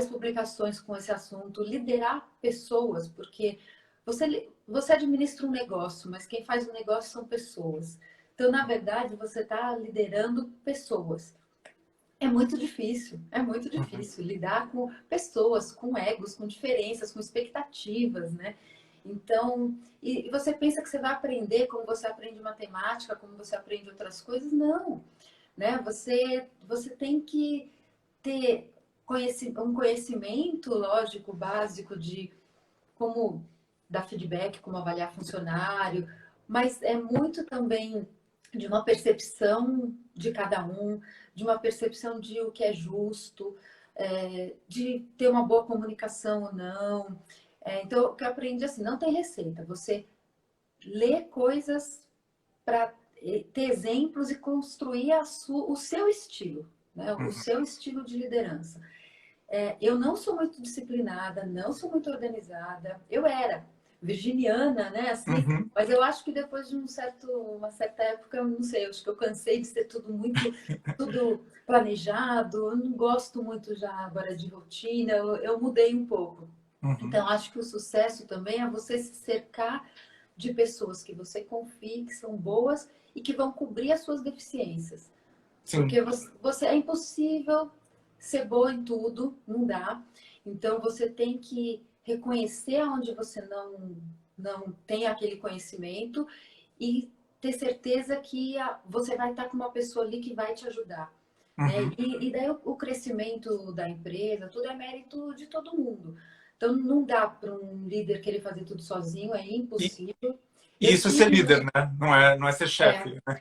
publicações com esse assunto. Liderar pessoas, porque você administra um negócio, mas quem faz o negócio são pessoas. Então, na verdade, você está liderando pessoas. É muito difícil lidar com pessoas, com egos, com diferenças, com expectativas, né? Então, e você pensa que você vai aprender como você aprende matemática, como você aprende outras coisas? Não, né? Você tem que ter um conhecimento lógico, básico de como dar feedback, como avaliar funcionário, mas é muito também de uma percepção de cada um, de uma percepção de o que é justo, de ter uma boa comunicação ou não. Então, o que eu aprendi assim, não tem receita. Você lê coisas para ter exemplos e construir o seu estilo, né? O seu estilo de liderança. Eu não sou muito disciplinada, não sou muito organizada. Eu era virginiana, né? Assim, Uhum. mas eu acho que depois de uma certa época, eu não sei, eu acho que eu cansei de ser tudo planejado. Eu não gosto muito já agora de rotina. Eu mudei um pouco. Uhum. Então, acho que o sucesso também é você se cercar de pessoas que você confie, que são boas e que vão cobrir as suas deficiências. Sim. Porque é impossível ser boa em tudo, não dá. Então você tem que reconhecer onde você não tem aquele conhecimento e ter certeza que você vai estar com uma pessoa ali que vai te ajudar. Né? Uhum. E daí o crescimento da empresa, tudo é mérito de todo mundo. Então não dá para um líder querer fazer tudo sozinho, é E, impossível. e Eu isso é ser tive, líder, né? Não é ser é, chefe, né?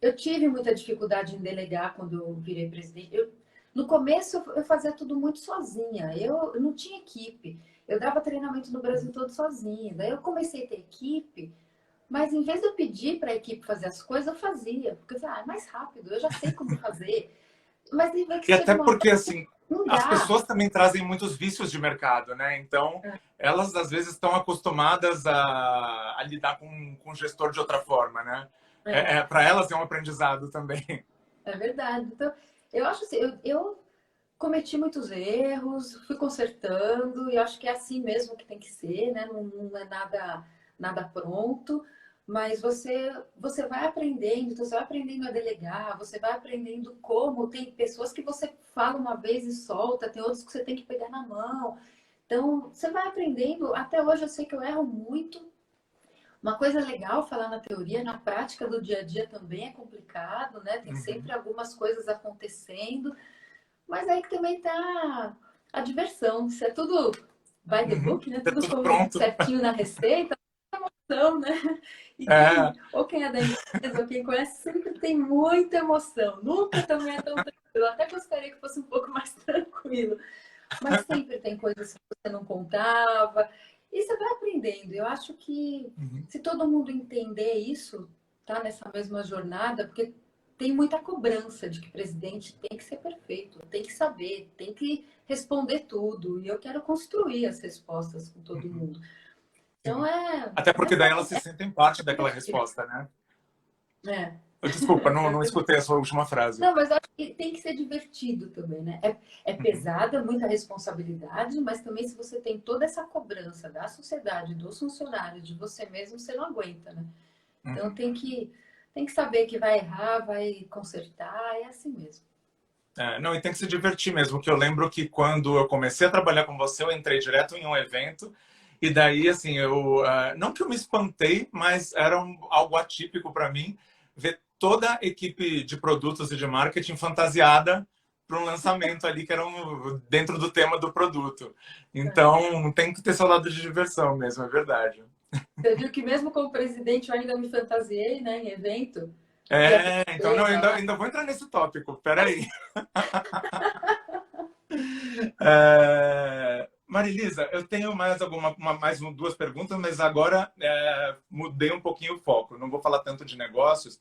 eu tive muita dificuldade em delegar quando eu virei presidente. No começo, eu fazia tudo muito sozinha. Eu não tinha equipe. Eu dava treinamento no Brasil todo sozinha. Daí eu comecei a ter equipe, mas em vez de eu pedir para a equipe fazer as coisas, eu fazia. Porque eu falei, é mais rápido, eu já sei como fazer. Mas de vez que E chega até uma hora, porque, assim, não as dá. pessoas também trazem muitos vícios de mercado, né? Então, elas, às vezes, estão acostumadas a lidar com o gestor de outra forma, né? É, Para elas é um aprendizado também. é verdade. Então, eu acho assim, eu cometi muitos erros, fui consertando, e acho que é assim mesmo que tem que ser, né? Não é nada pronto, mas você vai aprendendo, então você vai aprendendo a delegar, você vai aprendendo como. Tem pessoas que você fala uma vez e solta, tem outras que você tem que pegar na mão. Então, você vai aprendendo. Até hoje eu sei que eu erro muito. Uma coisa legal falar na teoria, na prática do dia a dia também é complicado, né? Tem sempre Uhum. algumas coisas acontecendo. Mas aí que também tá a diversão. Se é tudo by the Uhum. book, né? É Tudo tudo como pronto. certinho na receita, emoção, né? E É, ou quem é da empresa, ou quem conhece, sempre tem muita emoção. Nunca também é tão tranquilo. Eu até gostaria que fosse um pouco mais tranquilo. Mas sempre tem coisas que você não contava. E você vai aprendendo. Eu acho que uhum. se todo mundo entender isso, tá nessa mesma jornada, porque tem muita cobrança de que presidente tem que ser perfeito, tem que saber, tem que responder tudo. E eu quero construir as respostas com todo Uhum. mundo. Então Sim. Até porque daí elas se é sentem parte daquela divertido. resposta, né? É, Desculpa, não exatamente. escutei a sua última frase. Não, mas eu acho que tem que ser divertido também, né? É Uhum. pesada, muita responsabilidade, mas também se você tem toda essa cobrança da sociedade, dos funcionários, de você mesmo, você não aguenta, né? Então Uhum. tem que saber que vai errar, vai consertar, é assim mesmo. É, não, e tem que se divertir mesmo, que eu lembro que quando eu comecei a trabalhar com você, eu entrei direto em um evento, e daí, assim, não que eu me espantei, mas era algo atípico para mim, ver toda a equipe de produtos e de marketing fantasiada para um lançamento ali que era dentro do tema do produto. Então, tem que ter seu lado de diversão mesmo, é verdade. Você viu que mesmo como presidente eu ainda me fantasiei, né, em evento, ia ter Então, não, tema lá. ainda vou entrar nesse tópico, peraí. Marilisa, eu tenho duas perguntas, mas agora mudei um pouquinho o foco. Não vou falar tanto de negócios.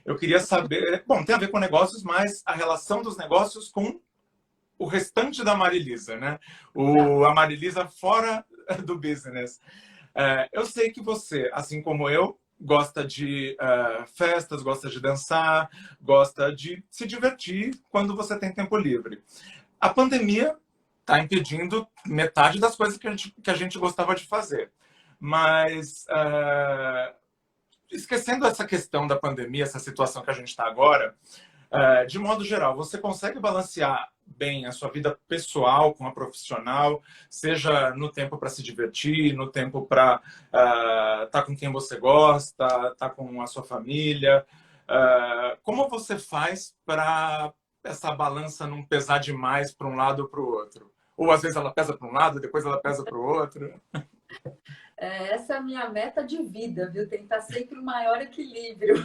Eu queria saber, bom, tem a ver com negócios, mas a relação dos negócios com o restante da Marilisa, né? Tá. A Marilisa fora do business. Eu sei que você, assim como eu, gosta de festas, gosta de dançar, gosta de se divertir quando você tem tempo livre. A pandemia está impedindo metade das coisas que a gente gostava de fazer. Mas, esquecendo essa questão da pandemia, essa situação que a gente está agora, de modo geral, você consegue balancear bem a sua vida pessoal com a profissional, seja no tempo para se divertir, no tempo para estar com quem você gosta, estar com a sua família? Como você faz para essa balança não pesar demais para um lado ou para o outro? Ou às vezes ela pesa para um lado, depois ela pesa para o outro? Essa é a minha meta de vida, viu? Tentar sempre o maior equilíbrio.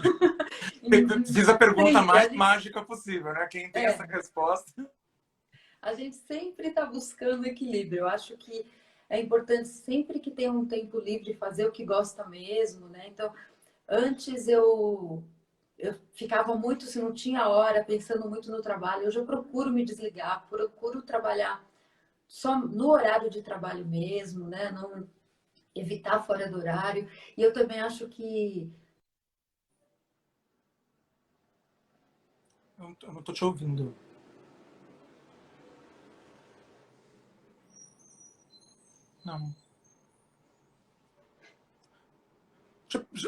Fiz a pergunta Sempre. mais mágica possível, né? Quem tem essa É, resposta? a gente sempre está buscando equilíbrio. Eu acho que é importante sempre que tem um tempo livre fazer o que gosta mesmo, né? Então, antes eu ficava muito, se não tinha hora, pensando muito no trabalho. Hoje eu procuro me desligar, procuro trabalhar só no horário de trabalho mesmo, né? Não evitar fora do horário. E eu também acho que Eu não estou te ouvindo. Não.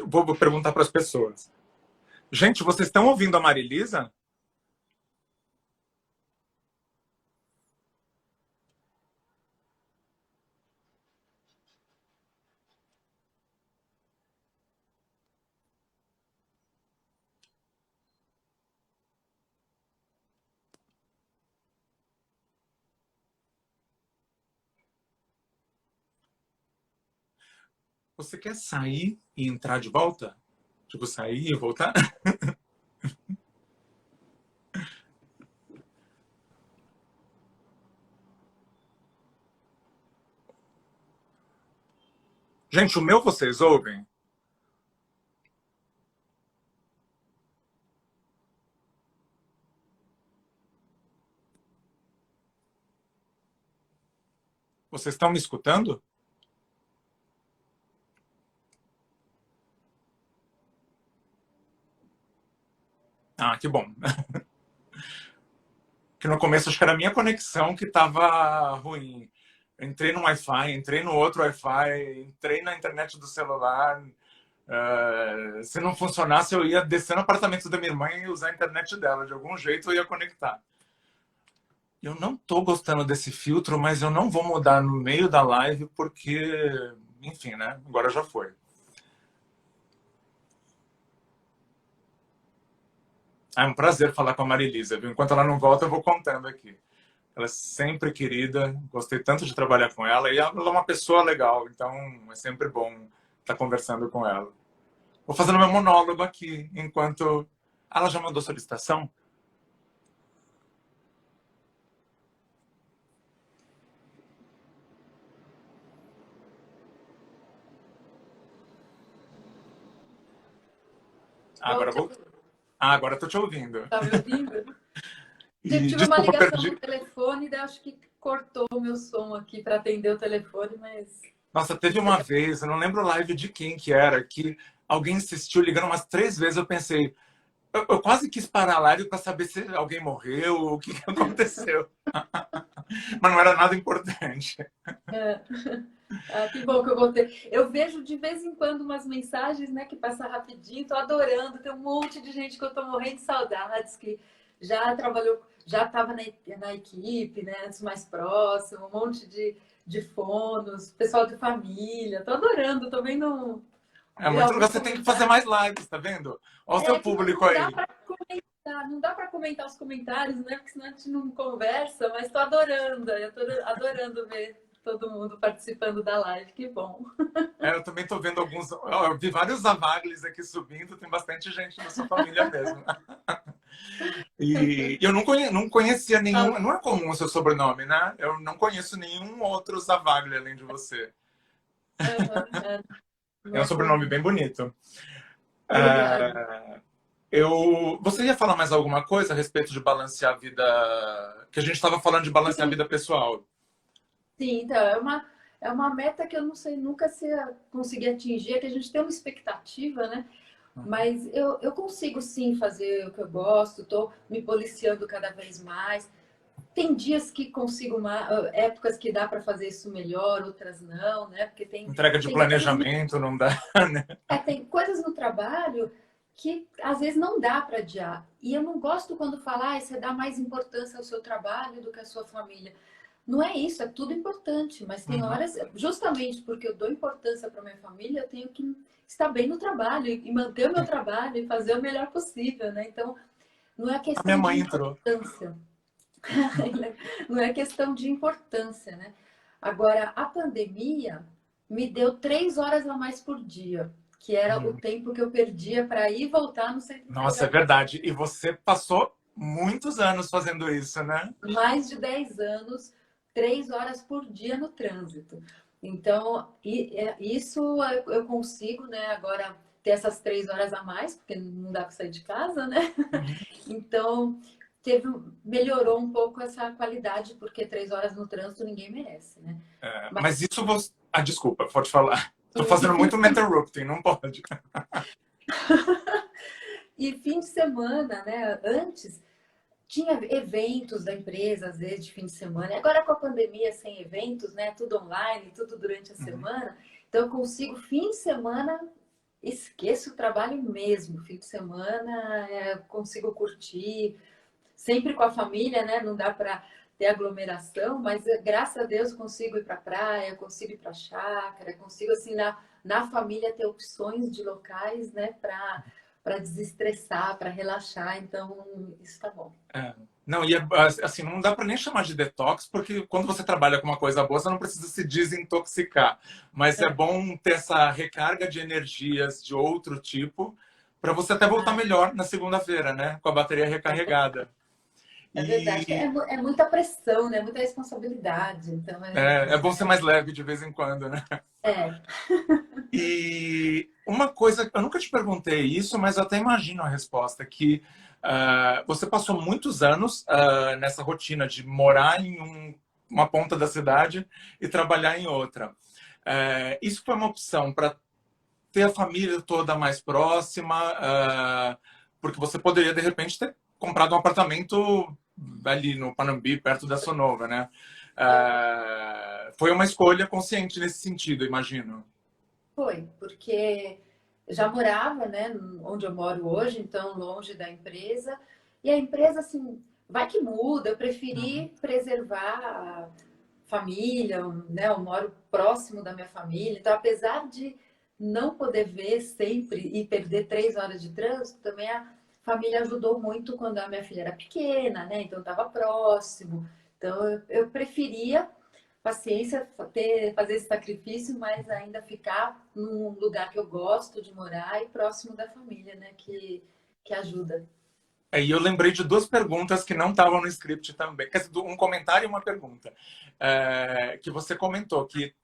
Vou perguntar para as pessoas. Gente, vocês estão ouvindo a Marilisa? Você quer sair e entrar de volta? Tipo, sair e voltar? Gente, o meu vocês ouvem? Vocês estão me escutando? Ah, que bom. Que no começo acho que era a minha conexão que estava ruim. Entrei no Wi-Fi, entrei no outro Wi-Fi, entrei na internet do celular. Se não funcionasse, eu ia descer no apartamento da minha irmã e usar a internet dela. De algum jeito eu ia conectar. Eu não estou gostando desse filtro, mas eu não vou mudar no meio da live porque, enfim, né? Agora já foi. É um prazer falar com a Marilisa, viu? Enquanto ela não volta, eu vou contando aqui. Ela é sempre querida, gostei tanto de trabalhar com ela e ela é uma pessoa legal, então é sempre bom estar conversando com ela. Vou fazendo meu monólogo aqui, enquanto... Ela já mandou solicitação? Agora Volte. vou... agora estou te ouvindo. Tá me ouvindo? E, Tive uma desculpa, ligação perdi. no telefone, daí acho que cortou o meu som aqui para atender o telefone, mas... Nossa, teve uma vez, eu não lembro live de quem que era, que alguém insistiu ligando umas 3 vezes, eu pensei... Eu quase quis parar a live para saber se alguém morreu, o que aconteceu. Mas não era nada importante. É. Ah, que bom que eu voltei. Eu vejo de vez em quando umas mensagens, né, que passam rapidinho, tô adorando. Tem um monte de gente que eu tô morrendo de saudades, que já trabalhou, já estava na equipe, né, antes mais próximo, um monte de fonos, pessoal de família. Tô adorando, tô vendo É muito legal. alguns Você tem que fazer comentários. mais lives, tá vendo? Olha o seu É que público não dá aí. para comentar, não dá para comentar os comentários, né? Porque senão a gente não conversa, mas estou adorando, eu tô adorando ver todo mundo participando da live, que bom. É, eu também tô vendo alguns. Eu vi vários Zavaglis aqui subindo, tem bastante gente da sua família mesmo. E eu não conhecia nenhum. Não é comum o seu sobrenome, né? Eu não conheço nenhum outro Zavagli além de você. Não É um é sobrenome comum. bem bonito. Obrigada. Você ia falar mais alguma coisa a respeito de balancear a vida? Que a gente estava falando de balancear a vida pessoal. Sim, então, é uma meta que eu não sei nunca se eu conseguir atingir, é que a gente tem uma expectativa, né? Mas eu consigo sim fazer o que eu gosto, estou me policiando cada vez mais. Tem dias que consigo, épocas que dá para fazer isso melhor, outras não, né? Porque Entrega de tem coisas planejamento, não dá, né? tem coisas no trabalho que às vezes não dá para adiar. E eu não gosto quando falar, você dá mais importância ao seu trabalho do que à sua família. Não é isso, é tudo importante, mas tem Uhum. horas, justamente porque eu dou importância para minha família, eu tenho que estar bem no trabalho e manter o meu trabalho e fazer o melhor possível, né? Então, não é A minha questão de mãe entrou. importância. Não é questão de importância, né? Agora, a pandemia me deu 3 horas a mais por dia, que era o Uhum. tempo que eu perdia para ir e voltar no centro Nossa, é terapêutico. verdade. E você passou muitos anos fazendo isso, né? Mais de 10 anos, 3 horas por dia no trânsito. Então, isso eu consigo, né, agora ter essas 3 horas a mais, porque não dá para sair de casa, né? Uhum. Então, melhorou um pouco essa qualidade, porque 3 horas no trânsito ninguém merece, né? É, Mas mas isso você. Ah, desculpa, pode falar. Tô fazendo muito interrupting, não pode. e fim de semana, né? Antes tinha eventos da empresa, às vezes, de fim de semana. E agora com a pandemia sem eventos, né? Tudo online, tudo durante a Uhum. semana. Então eu consigo, fim de semana, esqueço o trabalho mesmo. Fim de semana, consigo curtir, sempre com a família, né? Não dá para ter aglomeração, mas graças a Deus consigo ir para a praia, consigo ir para a chácara, consigo assim na família ter opções de locais, né? Para desestressar, para relaxar. Então isso tá bom. É. Não, e assim, não dá para nem chamar de detox, porque quando você trabalha com uma coisa boa, você não precisa se desintoxicar. Mas é bom ter essa recarga de energias de outro tipo, para você até voltar Ah, melhor na segunda-feira, né? Com a bateria recarregada. é verdade. E É muita pressão, né? Muita responsabilidade. Então é bom ser mais leve de vez em quando, né? é. E uma coisa, eu nunca te perguntei isso, mas eu até imagino a resposta, que você passou muitos anos nessa rotina de morar em uma ponta da cidade e trabalhar em outra. Isso foi uma opção para ter a família toda mais próxima, porque você poderia, de repente, ter comprado um apartamento ali no Panambi, perto da Sonova, né? Foi uma escolha consciente nesse sentido, imagino. Foi, porque já morava, né, onde eu moro hoje, então longe da empresa. E a empresa, assim, vai que muda. Eu Uhum. preferi preservar a família, né? Eu moro próximo da minha família. Então, apesar de não poder ver sempre e perder 3 horas de trânsito, também a família ajudou muito quando a minha filha era pequena, né? Então, estava próximo. Então, eu preferia paciência, fazer esse sacrifício, mas ainda ficar num lugar que eu gosto de morar e próximo da família, né? Que ajuda. E eu lembrei de duas perguntas que não estavam no script também. Quer dizer, um comentário e uma pergunta. Que você comentou que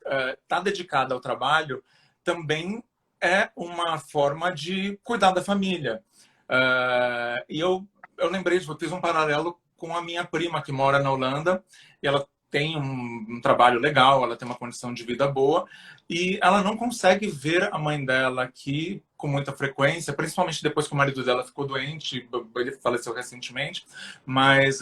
estar dedicada ao trabalho também é uma forma de cuidar da família. E eu lembrei, eu fiz um paralelo com a minha prima, que mora na Holanda, e ela tem um trabalho legal, ela tem uma condição de vida boa, e ela não consegue ver a mãe dela aqui com muita frequência, principalmente depois que o marido dela ficou doente, ele faleceu recentemente, mas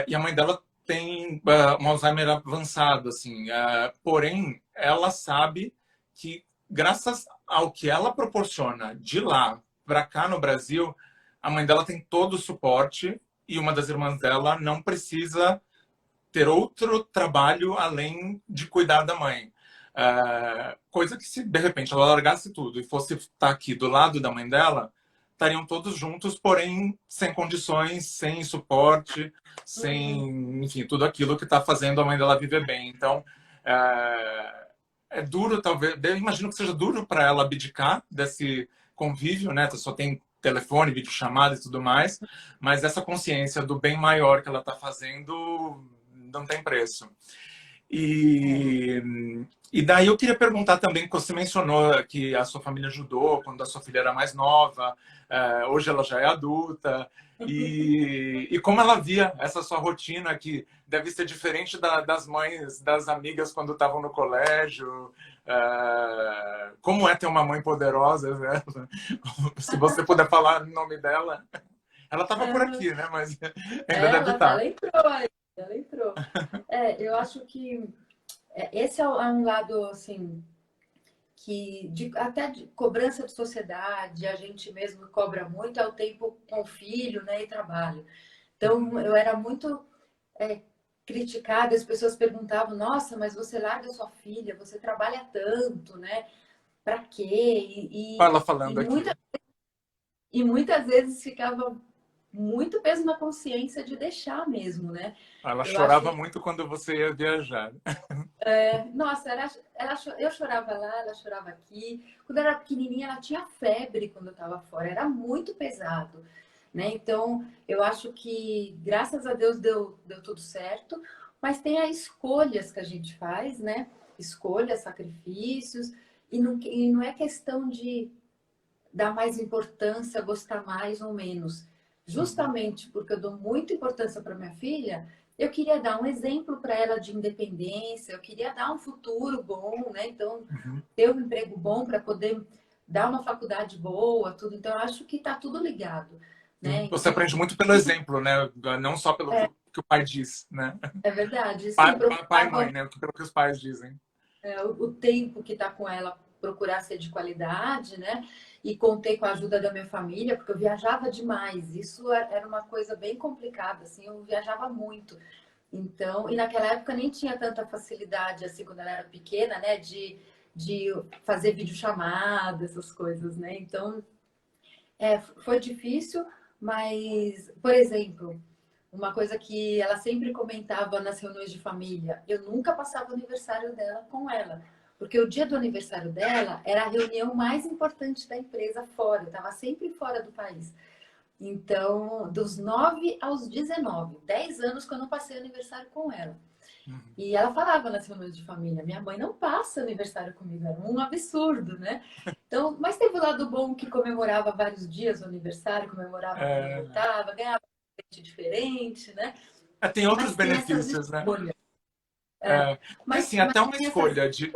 e a mãe dela tem um Alzheimer avançado, assim, porém ela sabe que graças ao que ela proporciona de lá para cá no Brasil, a mãe dela tem todo o suporte e uma das irmãs dela não precisa ter outro trabalho além de cuidar da mãe. Coisa que se de repente ela largasse tudo e fosse estar aqui do lado da mãe dela, estariam todos juntos, porém sem condições, sem suporte, sem, enfim, tudo aquilo que está fazendo a mãe dela viver bem. Então, é duro, talvez, eu imagino que seja duro para ela abdicar desse convívio, né? Só tem telefone, videochamada e tudo mais, mas essa consciência do bem maior que ela está fazendo não tem preço. E daí eu queria perguntar também, que você mencionou que a sua família ajudou quando a sua filha era mais nova, hoje ela já é adulta, e como ela via essa sua rotina, que deve ser diferente das mães, das amigas quando estavam no colégio, como é ter uma mãe poderosa, né? Se você puder falar o nome dela. Ela estava por aqui, né? Mas ainda deve estar. Ela entrou aí, ela entrou. Eu acho que esse é um lado, assim, que até de cobrança de sociedade, a gente mesmo cobra muito, é o tempo com o filho, né, e trabalho. Então, eu era muito criticada, as pessoas perguntavam, nossa, mas você larga sua filha, você trabalha tanto, né? Pra quê? Fala falando aqui. E muitas vezes ficava muito peso na consciência de deixar mesmo, né? Ela chorava muito quando você ia viajar. Nossa, eu chorava lá, ela chorava aqui. Quando eu era pequenininha, ela tinha febre quando eu estava fora. Era muito pesado, né? Então, eu acho que, graças a Deus, deu tudo certo. Mas tem as escolhas que a gente faz, né? Escolhas, sacrifícios. E não é questão de dar mais importância, gostar mais ou menos. Justamente porque eu dou muita importância para minha filha, eu queria dar um exemplo para ela de independência, eu queria dar um futuro bom, né? Então, ter um emprego bom para poder dar uma faculdade boa, tudo. Então, eu acho que está tudo ligado, né? Você então, aprende muito pelo exemplo, né? Não só pelo que o pai diz, né? É verdade. Pai, Sim, pai e mãe, né? Pelo que os pais dizem. o tempo que está com ela, procurar ser de qualidade, né? E contei com a ajuda da minha família, porque eu viajava demais. Isso era uma coisa bem complicada, assim, eu viajava muito. Então, e naquela época nem tinha tanta facilidade, assim, quando ela era pequena, né? De fazer videochamada, essas coisas, né? Então, foi difícil, mas, por exemplo, uma coisa que ela sempre comentava nas reuniões de família, eu nunca passava o aniversário dela com ela. Porque o dia do aniversário dela era a reunião mais importante da empresa fora. Eu estava sempre fora do país. Então, dos 9 aos 19, 10 anos que eu não passei aniversário com ela. E ela falava nas reuniões de família, minha mãe não passa aniversário comigo, era um absurdo, né? Então, mas teve o lado bom que comemorava vários dias o aniversário, comemorava quando voltava, ganhava um presente diferente, né? Tem outros benefícios, né? Mas assim, até uma escolha de...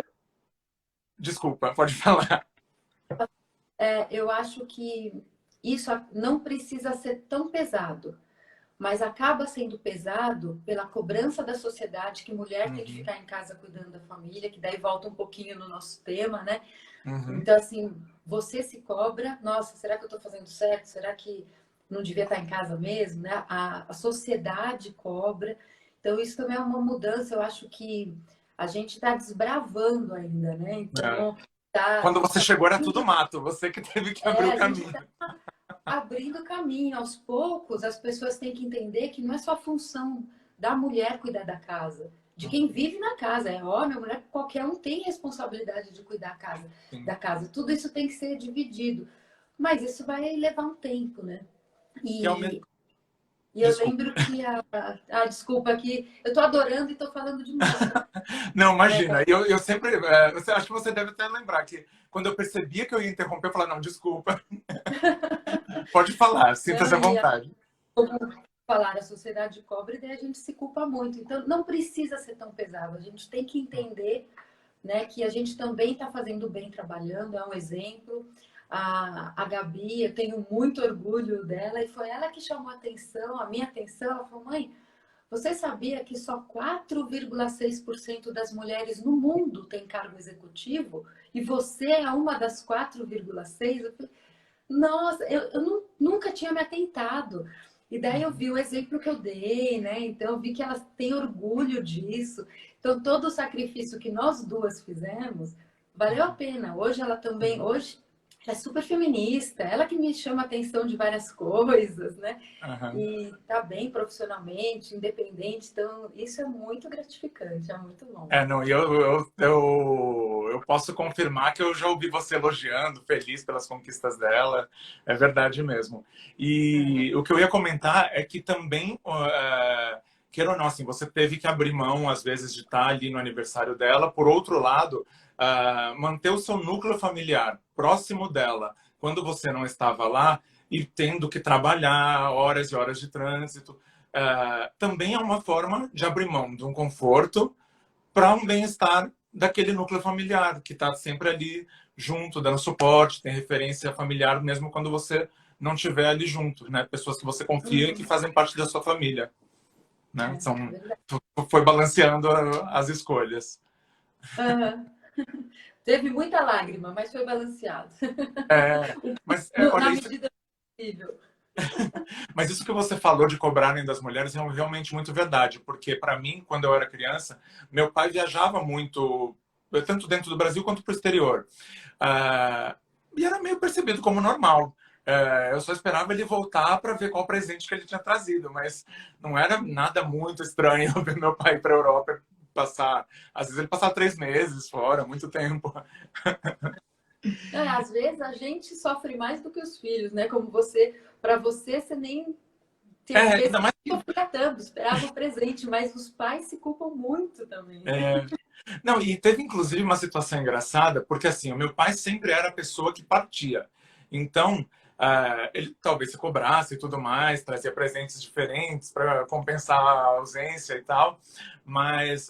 Desculpa, pode falar. Eu acho que isso não precisa ser tão pesado, mas acaba sendo pesado pela cobrança da sociedade que mulher tem que ficar em casa cuidando da família, que daí volta um pouquinho no nosso tema, né? Então, assim, você se cobra, nossa, será que eu tô fazendo certo? Será que não devia estar em casa mesmo, né? A sociedade cobra. Então, isso também é uma mudança, eu acho que a gente está desbravando ainda, né? Então, Quando você chegou era tudo mato, você que teve que abrir o caminho. abrindo caminho. Aos poucos, as pessoas têm que entender que não é só a função da mulher cuidar da casa, de quem vive na casa. É homem, mulher, qualquer um tem responsabilidade de cuidar da casa. Tudo isso tem que ser dividido. Mas isso vai levar um tempo, né? Que é o mesmo. E eu lembro que desculpa aqui, eu tô adorando e tô falando demais. Não, imagina. Eu sempre... acho que você deve até lembrar que quando eu percebia que eu ia interromper, eu falava, não, desculpa. Pode falar, sinta-se à vontade. Como falar, a sociedade cobra e daí a gente se culpa muito. Então, não precisa ser tão pesado. A gente tem que entender, né, que a gente também está fazendo bem trabalhando, é um exemplo. A Gabi, eu tenho muito orgulho dela e foi ela que chamou a minha atenção. Ela falou, mãe, você sabia que só 4,6% das mulheres no mundo tem cargo executivo? E você é uma das 4,6%? Eu falei, nossa, eu nunca tinha me atentado. E daí eu vi o exemplo que eu dei, né? Então eu vi que elas têm orgulho disso. Então todo o sacrifício que nós duas fizemos valeu a pena. Hoje ela também, hoje ela é super feminista, ela que me chama a atenção de várias coisas, né? E tá bem profissionalmente, independente. Então isso é muito gratificante, é muito bom. Não, eu posso confirmar que eu já ouvi você elogiando, feliz pelas conquistas dela. É verdade mesmo. E o que eu ia comentar é que também, queira ou não, assim, você teve que abrir mão, às vezes, de estar ali no aniversário dela. Por outro lado, manter o seu núcleo familiar próximo dela, quando você não estava lá, e tendo que trabalhar horas e horas de trânsito, também é uma forma de abrir mão de um conforto para um bem-estar daquele núcleo familiar, que está sempre ali junto, dando suporte, tem referência familiar, mesmo quando você não estiver ali junto, né? Pessoas que você confia e que fazem parte da sua família, né? Foi balanceando as escolhas. Teve muita lágrima, mas foi balanceado. Olha, na medida possível. Mas isso que você falou de cobrarem das mulheres é realmente muito verdade, porque para mim, quando eu era criança, meu pai viajava muito, tanto dentro do Brasil quanto para o exterior. E era meio percebido como normal. Eu só esperava ele voltar para ver qual presente que ele tinha trazido, mas não era nada muito estranho ver meu pai para a Europa passar. Às vezes ele passava 3 meses fora, muito tempo. Às vezes a gente sofre mais do que os filhos, né? Como você, para você nem ainda mais sofria tanto, esperava o presente, mas os pais se culpam muito também. Não, e teve inclusive uma situação engraçada, porque assim, o meu pai sempre era a pessoa que partia. Então, ele talvez se cobrasse e tudo mais, trazia presentes diferentes para compensar a ausência e tal. Mas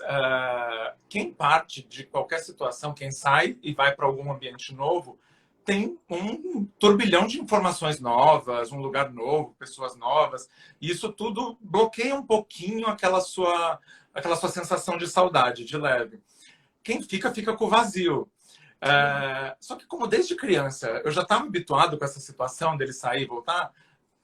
quem parte de qualquer situação, quem sai e vai para algum ambiente novo, tem um turbilhão de informações novas, um lugar novo, pessoas novas. E isso tudo bloqueia um pouquinho aquela sua sensação de saudade, de leve. Quem fica, fica com o vazio. Só que como desde criança eu já estava habituado com essa situação dele sair e voltar,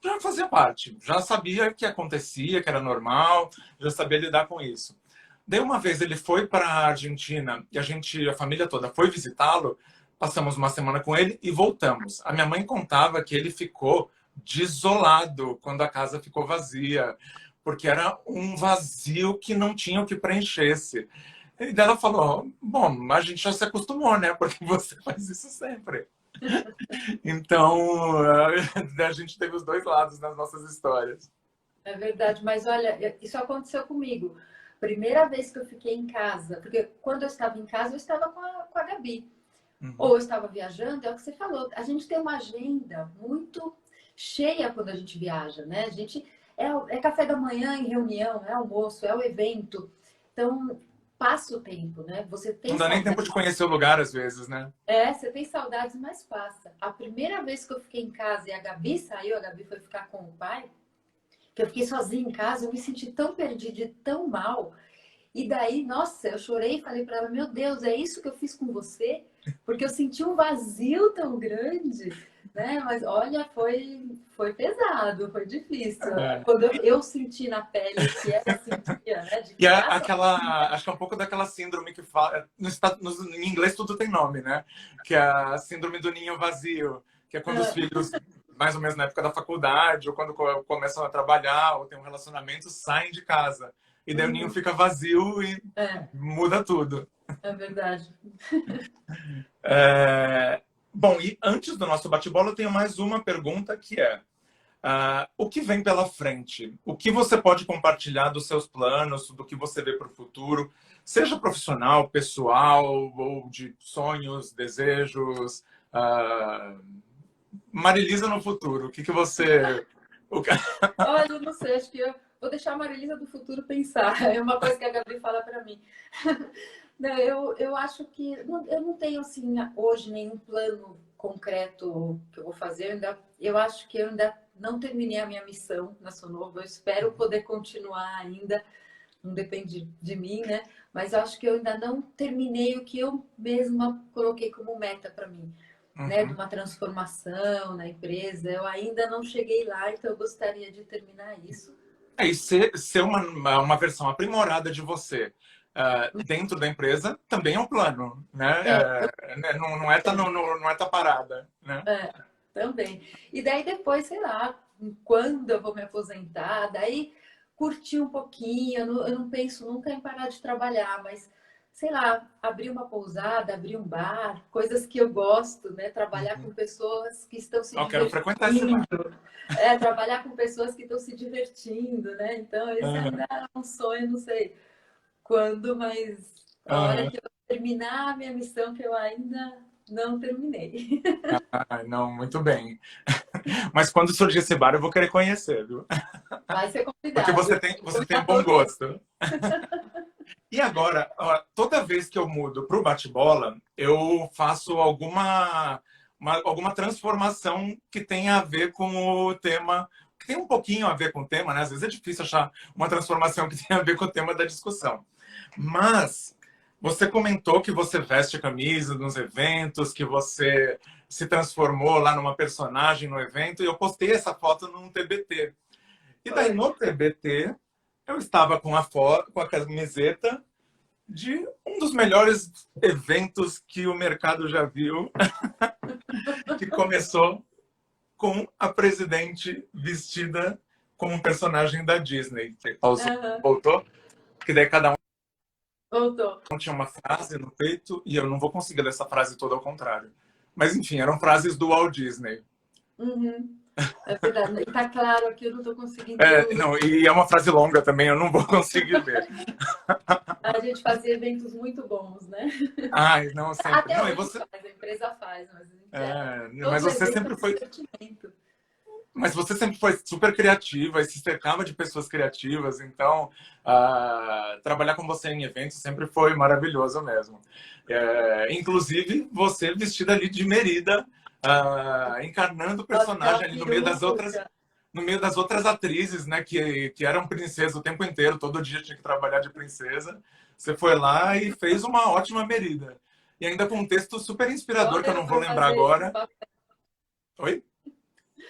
já fazia parte. Já sabia que acontecia, que era normal, já sabia lidar com isso. Daí uma vez ele foi para a Argentina e a família toda foi visitá-lo, passamos uma semana com ele e voltamos. A minha mãe contava que ele ficou desolado quando a casa ficou vazia, porque era um vazio que não tinha o que preenchesse. E daí ela falou, bom, a gente já se acostumou, né? Porque você faz isso sempre. Então, a gente teve os dois lados nas nossas histórias. É verdade, mas olha, isso aconteceu comigo. Primeira vez que eu fiquei em casa, porque quando eu estava em casa, eu estava com a Gabi. Ou eu estava viajando, é o que você falou. A gente tem uma agenda muito cheia quando a gente viaja, né? A gente é café da manhã em reunião, é almoço, é o evento. Então, passa o tempo, né? Você tem não dá nem tempo de conhecer o lugar, às vezes, né? Você tem saudades, mas passa. A primeira vez que eu fiquei em casa e a Gabi saiu, a Gabi foi ficar com o pai, que eu fiquei sozinha em casa, eu me senti tão perdida e tão mal. E daí, nossa, eu chorei e falei para ela, meu Deus, é isso que eu fiz com você? Porque eu senti um vazio tão grande, né? Mas olha, foi pesado, foi difícil. Quando eu senti na pele que ela sentia, né? E acho que é um pouco daquela síndrome que fala. Em inglês tudo tem nome, né? Que é a síndrome do ninho vazio, que é quando os filhos mais ou menos na época da faculdade, ou quando começam a trabalhar, ou tem um relacionamento, saem de casa. E daí o ninho fica vazio e muda tudo. É verdade. Bom, e antes do nosso bate-bola, eu tenho mais uma pergunta que é: o que vem pela frente? O que você pode compartilhar dos seus planos, do que você vê para o futuro, seja profissional, pessoal, ou de sonhos, desejos? Marilisa no futuro, o que você... Olha, eu não sei, acho que eu vou deixar a Marilisa do futuro pensar. É uma coisa que a Gabi fala para mim. Não, eu acho que eu não tenho assim hoje nenhum plano concreto que eu vou fazer. Eu acho que eu ainda não terminei a minha missão na Sonova. Eu espero poder continuar ainda. Não depende de mim, né? Mas eu acho que eu ainda não terminei o que eu mesma coloquei como meta para mim, né? De uma transformação na empresa. Eu ainda não cheguei lá, então eu gostaria de terminar isso. E ser uma versão aprimorada de você dentro da empresa também é um plano, né? Não é tá parada, né? Também. E daí depois, sei lá, quando eu vou me aposentar, daí curtir um pouquinho, eu não penso nunca em parar de trabalhar, mas, sei lá, abrir uma pousada, abrir um bar, coisas que eu gosto, né? Trabalhar com pessoas que estão se divertindo. Quero frequentar esse bar. Trabalhar com pessoas que estão se divertindo, né? Então, esse ainda é um sonho, não sei quando, mas a hora que eu terminar a minha missão, que eu ainda não terminei. Não, muito bem. Mas quando surgir esse bar, eu vou querer conhecer, viu? Vai ser convidado. Porque você tem bom gosto. E agora, toda vez que eu mudo para o bate-bola, eu faço alguma transformação que tenha a ver com o tema, que tem um pouquinho a ver com o tema, né? Às vezes é difícil achar uma transformação que tenha a ver com o tema da discussão. Mas você comentou que você veste a camisa nos eventos, que você se transformou lá numa personagem no evento, e eu postei essa foto num TBT. E daí no TBT eu estava com a camiseta de um dos melhores eventos que o mercado já viu, que começou com a presidente vestida como um personagem da Disney. Voltou? Que daí cada um Voltou. tinha uma frase no peito e eu não vou conseguir ler essa frase toda ao contrário. Mas enfim, eram frases do Walt Disney. É verdade. E tá claro aqui, eu não tô conseguindo. Não, e é uma frase longa também, eu não vou conseguir ler. A gente fazia eventos muito bons, né? Ai, não, sempre. Até não, hoje e você... faz, a empresa faz, mas mas você sempre foi. Mas você sempre foi super criativa e se cercava de pessoas criativas, então trabalhar com você em eventos sempre foi maravilhoso mesmo. Inclusive, você vestida ali de Merida, encarnando o personagem ali no meio das outras atrizes, né, que eram princesas o tempo inteiro, todo dia tinha que trabalhar de princesa. Você foi lá e fez uma ótima Merida. E ainda com um texto super inspirador, que eu não vou lembrar agora. Oi?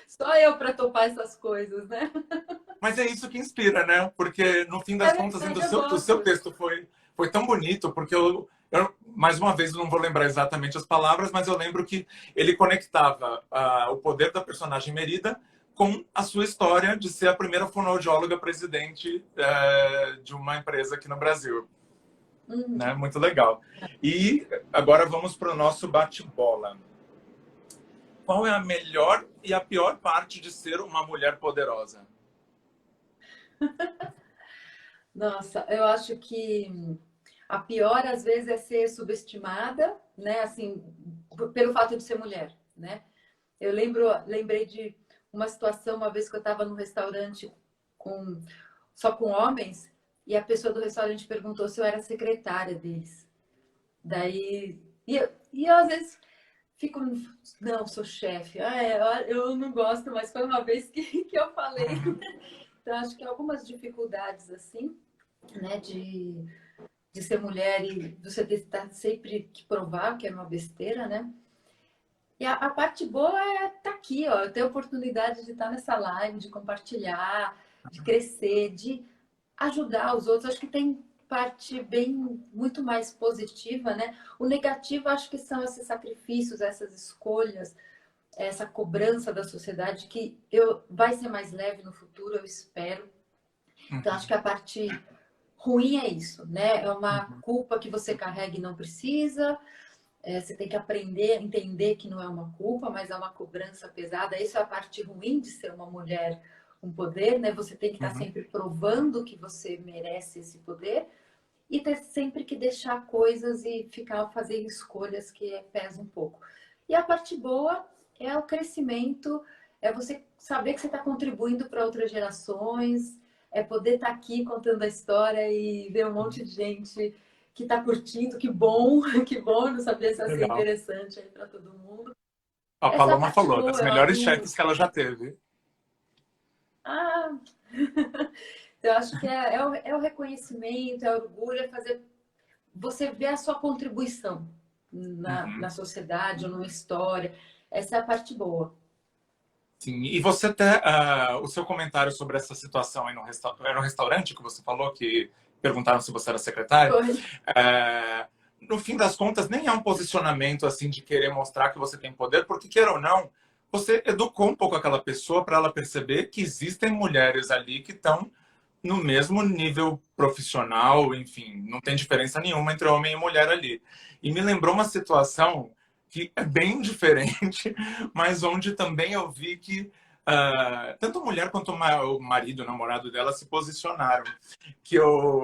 Só eu para topar essas coisas, né? Mas é isso que inspira, né? Porque no fim das contas, o seu texto foi tão bonito, porque eu, mais uma vez, não vou lembrar exatamente as palavras, mas eu lembro que ele conectava o poder da personagem Merida com a sua história de ser a primeira fonoaudióloga presidente de uma empresa aqui no Brasil. Né? Muito legal. E agora vamos para o nosso bate-bola. Qual é a melhor e a pior parte de ser uma mulher poderosa? Nossa, eu acho que a pior, às vezes, é ser subestimada, né? Assim, pelo fato de ser mulher, né? Eu lembrei de uma situação, uma vez que eu estava num restaurante só com homens, e a pessoa do restaurante perguntou se eu era secretária deles. Daí, eu às vezes fico, não, sou chefe. Eu não gosto, mas foi uma vez que eu falei. Então, acho que algumas dificuldades, assim, né, de ser mulher e você ter sempre que provar que é uma besteira, né? E a parte boa é estar aqui, ó, eu ter a oportunidade de estar nessa live, de compartilhar, de crescer, de ajudar os outros. Acho que tem parte muito mais positiva, né? O negativo, acho que são esses sacrifícios, essas escolhas, essa cobrança da sociedade que vai ser mais leve no futuro, eu espero. Então, acho que a parte ruim é isso, né? É uma culpa que você carrega e não precisa. Você tem que aprender a entender que não é uma culpa, mas é uma cobrança pesada. Isso é a parte ruim de ser uma mulher com poder, né? Você tem que estar sempre provando que você merece esse poder e ter sempre que deixar coisas e ficar fazendo escolhas que pesam um pouco. E a parte boa é o crescimento, é você saber que você está contribuindo para outras gerações, é poder estar aqui contando a história e ver um monte de gente que está curtindo, que bom, que bom, não sabia se ia ser Legal. interessante aí para todo mundo. A Essa é a Paloma parte falou, das boa, eu melhores abro. chefes que ela já teve. Ah, eu acho que é o reconhecimento, é o orgulho, é fazer você ver a sua contribuição na sociedade ou numa história. Essa é a parte boa. Sim, e você até, o seu comentário sobre essa situação aí era no restaurante que você falou, que perguntaram se você era secretária. Foi. No fim das contas, nem é um posicionamento assim de querer mostrar que você tem poder, porque queira ou não, você educou um pouco aquela pessoa para ela perceber que existem mulheres ali que estão no mesmo nível profissional, enfim, não tem diferença nenhuma entre homem e mulher ali. E me lembrou uma situação que é bem diferente, mas onde também eu vi que tanto a mulher quanto o marido, o namorado dela se posicionaram.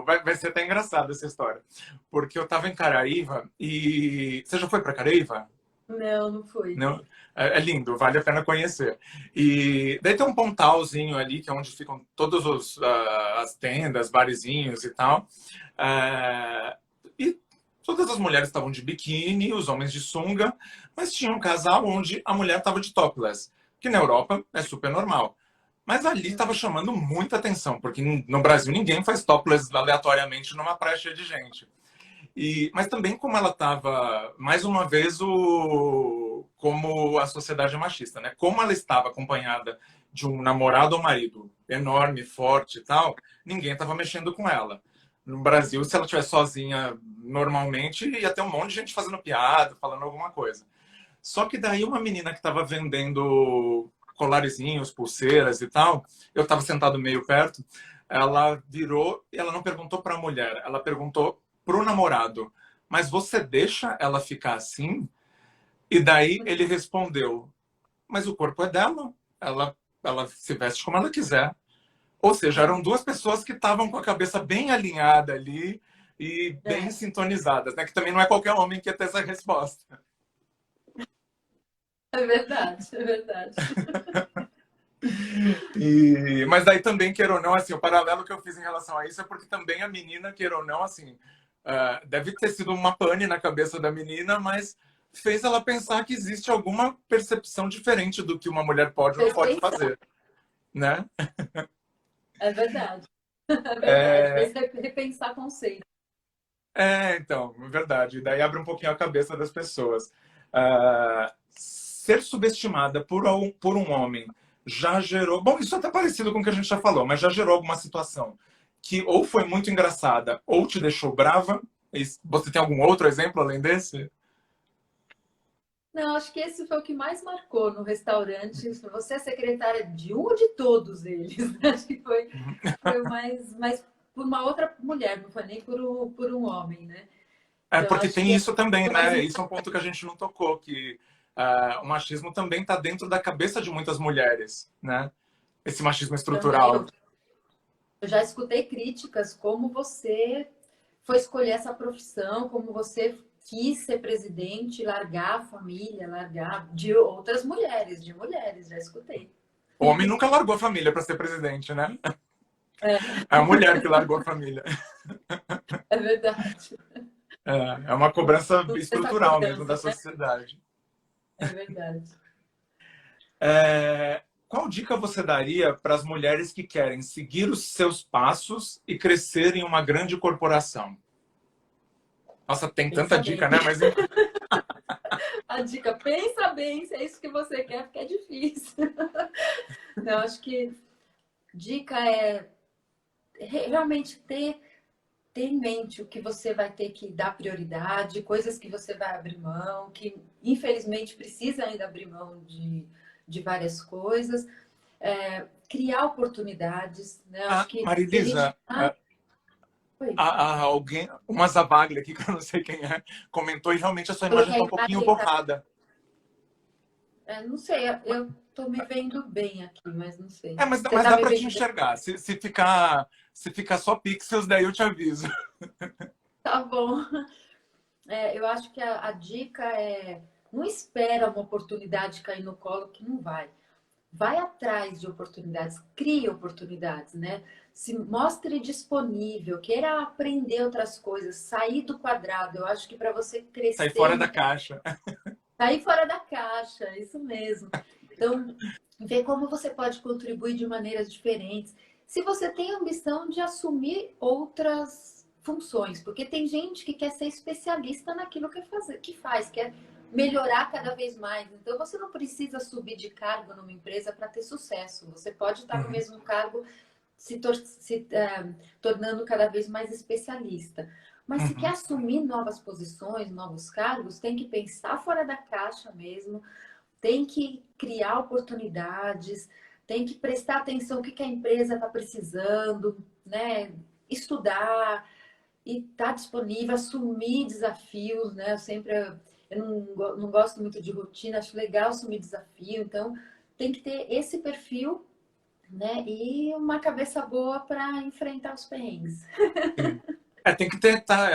Vai ser até engraçado essa história. Porque eu estava em Caraíva e... Você já foi para Caraíva? Não, não fui. Não? É lindo, vale a pena conhecer. E daí tem um pontalzinho ali, que é onde ficam todas as tendas, barizinhos e tal. E todas as mulheres estavam de biquíni, os homens de sunga, mas tinha um casal onde a mulher estava de topless, que na Europa é super normal. Mas ali estava chamando muita atenção, porque no Brasil ninguém faz topless aleatoriamente numa praia cheia de gente. Mas também como ela estava, mais uma vez, como a sociedade é machista, né? Como ela estava acompanhada de um namorado ou marido enorme, forte e tal, ninguém estava mexendo com ela. No Brasil, se ela estivesse sozinha normalmente, ia ter um monte de gente fazendo piada, falando alguma coisa. Só que daí uma menina que estava vendendo colarezinhos, pulseiras e tal, eu estava sentado meio perto, ela virou e ela não perguntou para a mulher, ela perguntou pro namorado, mas você deixa ela ficar assim? E daí ele respondeu, mas o corpo é dela, ela se veste como ela quiser. Ou seja, eram duas pessoas que estavam com a cabeça bem alinhada ali e bem sintonizadas, né? Que também não é qualquer homem que ia ter essa resposta. É verdade, é verdade. Mas daí também, queira ou não, assim, o paralelo que eu fiz em relação a isso é porque também a menina, queira ou não, assim, deve ter sido uma pane na cabeça da menina, mas fez ela pensar que existe alguma percepção diferente do que uma mulher pode ou não pode fazer, né? É verdade. É verdade. Fez repensar conceito. Então, é verdade. Daí abre um pouquinho a cabeça das pessoas. Ser subestimada por um homem já gerou. Bom, isso é até parecido com o que a gente já falou, mas já gerou alguma situação que ou foi muito engraçada ou te deixou brava. Você tem algum outro exemplo além desse? Não, acho que esse foi o que mais marcou no restaurante. Você é secretária de um ou de todos eles? Acho que foi mais por uma outra mulher, não foi nem por um homem, né? Então, Porque acho tem que isso também, foi mais né? Isso é um ponto que a gente não tocou, que o machismo também está dentro da cabeça de muitas mulheres, né? Esse machismo também. estrutural. Eu já escutei críticas como você foi escolher essa profissão, como você quis ser presidente, largar a família, largar de outras mulheres, já escutei. O homem nunca largou a família para ser presidente, né? É, É a mulher que largou a família. é verdade. É uma cobrança Não tem essa estrutural mesmo da cobrança, né? sociedade. É verdade. Qual dica você daria para as mulheres que querem seguir os seus passos e crescer em uma grande corporação? Nossa, tem tanta Pensa bem. dica, né? Mas A dica, pensa bem se é isso que você quer, porque é difícil. Eu acho que dica é realmente ter ter em mente o que você vai ter que dar prioridade, coisas que você vai abrir mão, que infelizmente precisa ainda abrir mão de várias coisas. Criar oportunidades, né? Acho que se a gente... Marilisa, Oi. alguém, uma Zavaglia aqui, que eu não sei quem é, comentou e realmente a sua Falou imagem que a está um pouquinho imagem tá... borrada. não sei, eu tô me vendo bem aqui, mas não sei. Mas Você tá dá me para te vendo bem? enxergar. Se ficar só pixels, daí eu te aviso. Tá bom. Eu acho que a dica é não espera uma oportunidade cair no colo que não vai. Vai atrás de oportunidades, crie oportunidades, né? Se mostre disponível, queira aprender outras coisas, sair do quadrado. Eu acho que para você Sair crescer, fora da caixa. sair fora da caixa, isso mesmo. Então, ver como você pode contribuir de maneiras diferentes. Se você tem a ambição de assumir outras funções, porque tem gente que quer ser especialista naquilo que faz, quer melhorar cada vez mais. Então, você não precisa subir de cargo numa empresa para ter sucesso. Você pode estar no Uhum, mesmo cargo tornando cada vez mais especialista. Mas se quer uhum. assumir novas posições, novos cargos, tem que pensar fora da caixa mesmo, tem que criar oportunidades, tem que prestar atenção no que a empresa está precisando, né? Estudar e estar disponível, assumir desafios, né? Eu não gosto muito de rotina, acho legal assumir desafio, então tem que ter esse perfil, né? E uma cabeça boa para enfrentar os perrengues. Sim. Tem que tentar.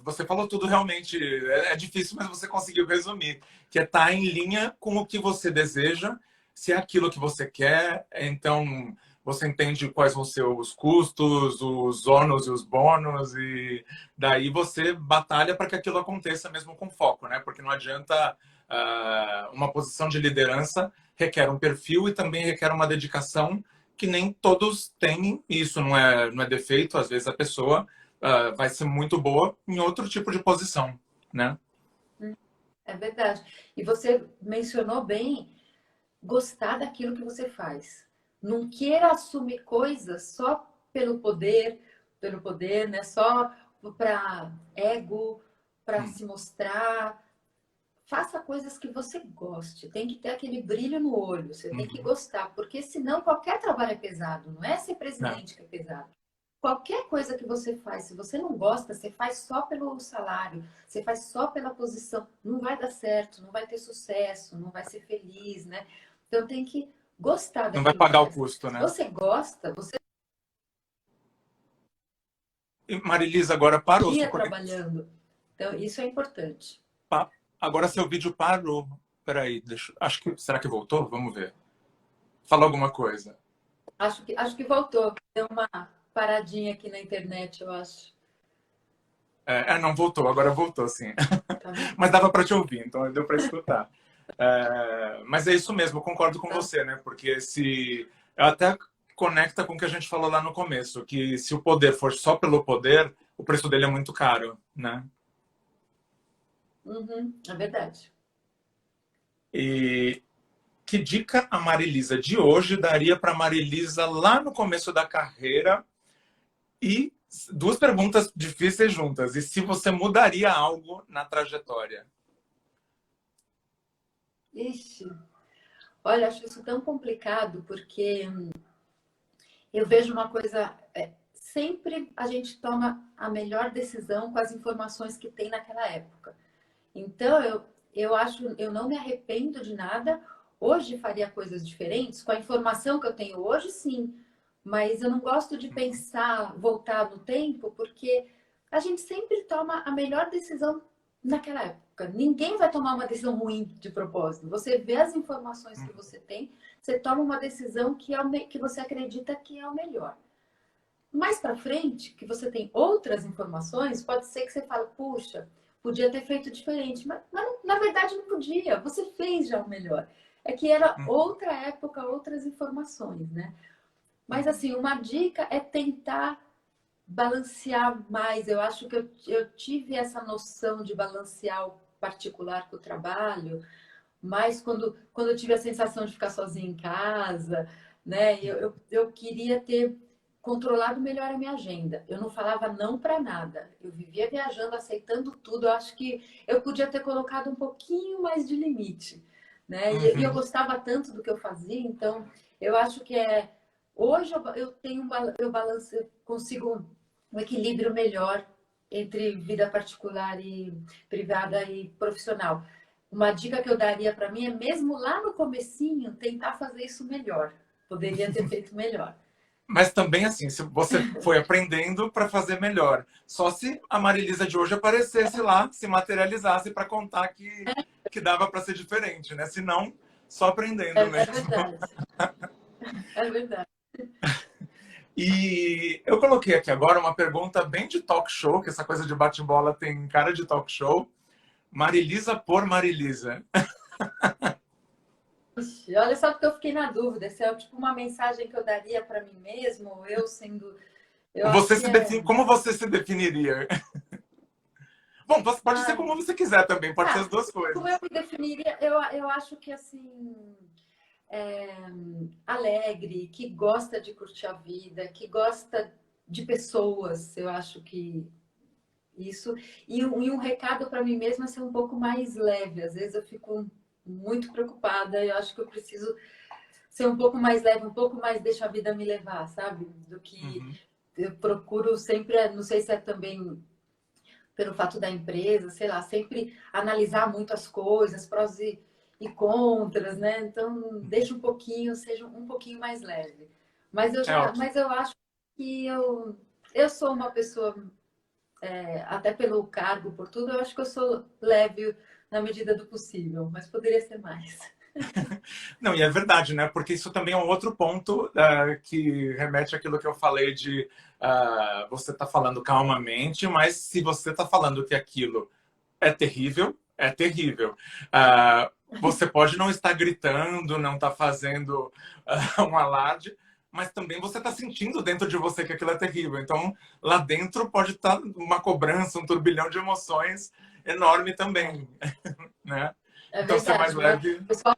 Você falou tudo realmente. É difícil, mas você conseguiu resumir. Que é estar em linha com o que você deseja, se é aquilo que você quer. Então, você entende quais vão ser os custos, os ônus e os bônus, e daí você batalha para que aquilo aconteça mesmo com foco, né? Porque não adianta. Uma posição de liderança requer um perfil e também requer uma dedicação que nem todos têm. Isso não é defeito. Às vezes a pessoa vai ser muito boa em outro tipo de posição, né? É verdade. E você mencionou bem gostar daquilo que você faz. Não queira assumir coisas só pelo poder, né? Só para ego, para Hum, se mostrar. Faça coisas que você goste. Tem que ter aquele brilho no olho. Você tem que uhum, gostar, porque senão qualquer trabalho é pesado. Não é ser né? presidente que é pesado. Qualquer coisa que você faz, se você não gosta, você faz só pelo salário, você faz só pela posição, não vai dar certo, não vai ter sucesso, não vai ser feliz, né? Então tem que gostar Não vai daquilo que pagar o faz. custo, Se né? você gosta, você E Marilisa, agora parou sua dia conexão. trabalhando. Então isso é importante. Agora seu vídeo parou. Peraí, acho que. Será que voltou? Vamos ver. Fala alguma coisa. Acho que voltou. Deu uma paradinha aqui na internet, eu acho. Não voltou, agora voltou, sim. Tá bom. Mas dava para te ouvir, então deu para escutar. Mas é isso mesmo, eu concordo com Tá. você, né? Porque se até conecta com o que a gente falou lá no começo, que se o poder for só pelo poder, o preço dele é muito caro, né? Uhum, é verdade. E que dica a Marilisa de hoje daria para Marilisa lá no começo da carreira? E duas perguntas difíceis juntas. E se você mudaria algo na trajetória? Ixi, olha, acho isso tão complicado, porque eu vejo uma coisa, sempre a gente toma a melhor decisão com as informações que tem naquela época. Então, eu acho, eu não me arrependo de nada. Hoje faria coisas diferentes. Com a informação que eu tenho hoje, sim. Mas eu não gosto de pensar, voltar no tempo, porque a gente sempre toma a melhor decisão naquela época. Ninguém vai tomar uma decisão ruim de propósito. Você vê as informações que você tem, você toma uma decisão que você acredita que é o melhor. Mais para frente, que você tem outras informações, pode ser que você fale, puxa, podia ter feito diferente, mas na verdade não podia. Você fez já o melhor. É que era outra época, outras informações, né? Mas assim, uma dica é tentar balancear mais. Eu acho que eu tive essa noção de balancear o particular com o trabalho, mas quando eu tive a sensação de ficar sozinha em casa, né? Eu queria ter controlado melhor a minha agenda. Eu não falava não para nada. Eu vivia viajando, aceitando tudo. Eu acho que eu podia ter colocado um pouquinho mais de limite, né? E eu Uhum. gostava tanto do que eu fazia, então eu acho que hoje eu tenho eu balanço, eu consigo um equilíbrio melhor entre vida particular e privada e profissional. Uma dica que eu daria para mim é mesmo lá no comecinho tentar fazer isso melhor. Poderia ter feito melhor. Mas também, assim, se você foi aprendendo para fazer melhor. Só se a Marilisa de hoje aparecesse lá, se materializasse para contar que dava para ser diferente, né? Se não, só aprendendo É mesmo. verdade. É verdade. E eu coloquei aqui agora uma pergunta bem de talk show, que essa coisa de bate-bola tem cara de talk show. Marilisa por Marilisa. Ixi, olha só porque eu fiquei na dúvida. Se é tipo uma mensagem que eu daria para mim mesmo, eu sendo. Eu acho Você que se é. define, como você se definiria? Bom, pode ser Ai, como você quiser também, pode ser as duas como eu coisas. me definiria, eu acho que assim. É, alegre, que gosta de curtir a vida, que gosta de pessoas, eu acho que isso. E um recado para mim mesma é ser um pouco mais leve. Às vezes eu fico muito preocupada, eu acho que eu preciso ser um pouco mais leve, um pouco mais deixa a vida me levar, sabe? Do que Uhum. eu procuro sempre, não sei se é também pelo fato da empresa, sei lá, sempre analisar muito as coisas, prós e contras, né? Então, deixa um pouquinho, seja um pouquinho mais leve. É ótimo. Mas eu acho que eu sou uma pessoa, até pelo cargo, por tudo, eu acho que eu sou leve na medida do possível, mas poderia ser mais. Não, e é verdade, né? Porque isso também é um outro ponto que remete àquilo que eu falei de você tá falando calmamente, mas se você tá falando que aquilo é terrível, é terrível. Você pode não estar gritando, não estar fazendo um alarde, mas também você está sentindo dentro de você que aquilo é terrível. Então, lá dentro pode estar uma cobrança, um turbilhão de emoções enorme também, né? É Então, ser mais verdade, né? leve. O pessoal,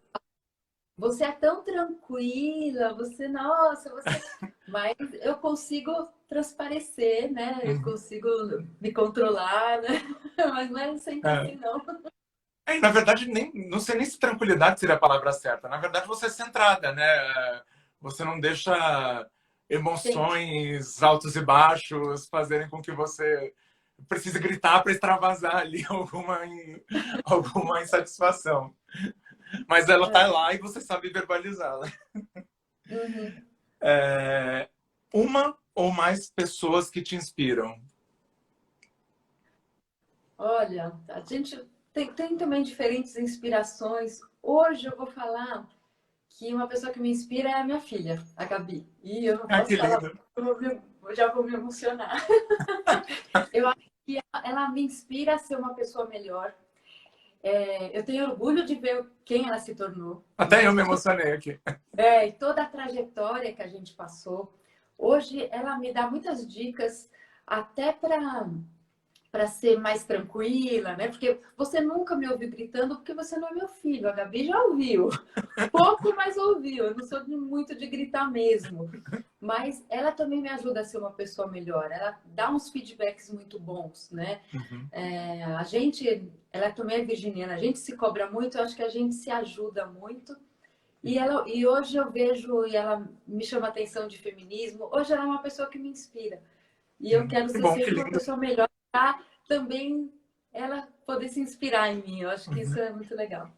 você é tão tranquila, você, nossa, você. Mas eu consigo transparecer, né? Eu Uhum. consigo me controlar, né? Mas não é sempre assim, É. não. Na verdade, não sei nem se tranquilidade seria a palavra certa. Na verdade, você é centrada, né? Você não deixa Gente, emoções altos e baixos fazerem com que você precise gritar para extravasar ali alguma insatisfação. Mas ela tá é. lá e você sabe verbalizá-la. Uhum. É, uma ou mais pessoas que te inspiram. Olha, a gente tem também diferentes inspirações. Hoje eu vou falar que uma pessoa que me inspira é a minha filha, a Gabi. E eu não Ah, posso que falar, lindo. eu já vou me emocionar. Eu acho que ela me inspira a ser uma pessoa melhor. Eu tenho orgulho de ver quem ela se tornou, Até né? eu me emocionei aqui. E toda a trajetória que a gente passou. Hoje ela me dá muitas dicas até para ser mais tranquila, né? Porque você nunca me ouviu gritando porque você não é meu filho. A Gabi já ouviu. Pouco, mas ouviu. Eu não sou muito de gritar mesmo. Mas ela também me ajuda a ser uma pessoa melhor. Ela dá uns feedbacks muito bons, né? Uhum. A gente, ela também é virginiana, a gente se cobra muito, eu acho que a gente se ajuda muito. E hoje eu vejo, e ela me chama a atenção de feminismo, hoje ela é uma pessoa que me inspira. E eu quero Que ser bom, que sempre uma lindo. pessoa melhor para também ela poder se inspirar em mim. Eu acho que isso Uhum. é muito legal.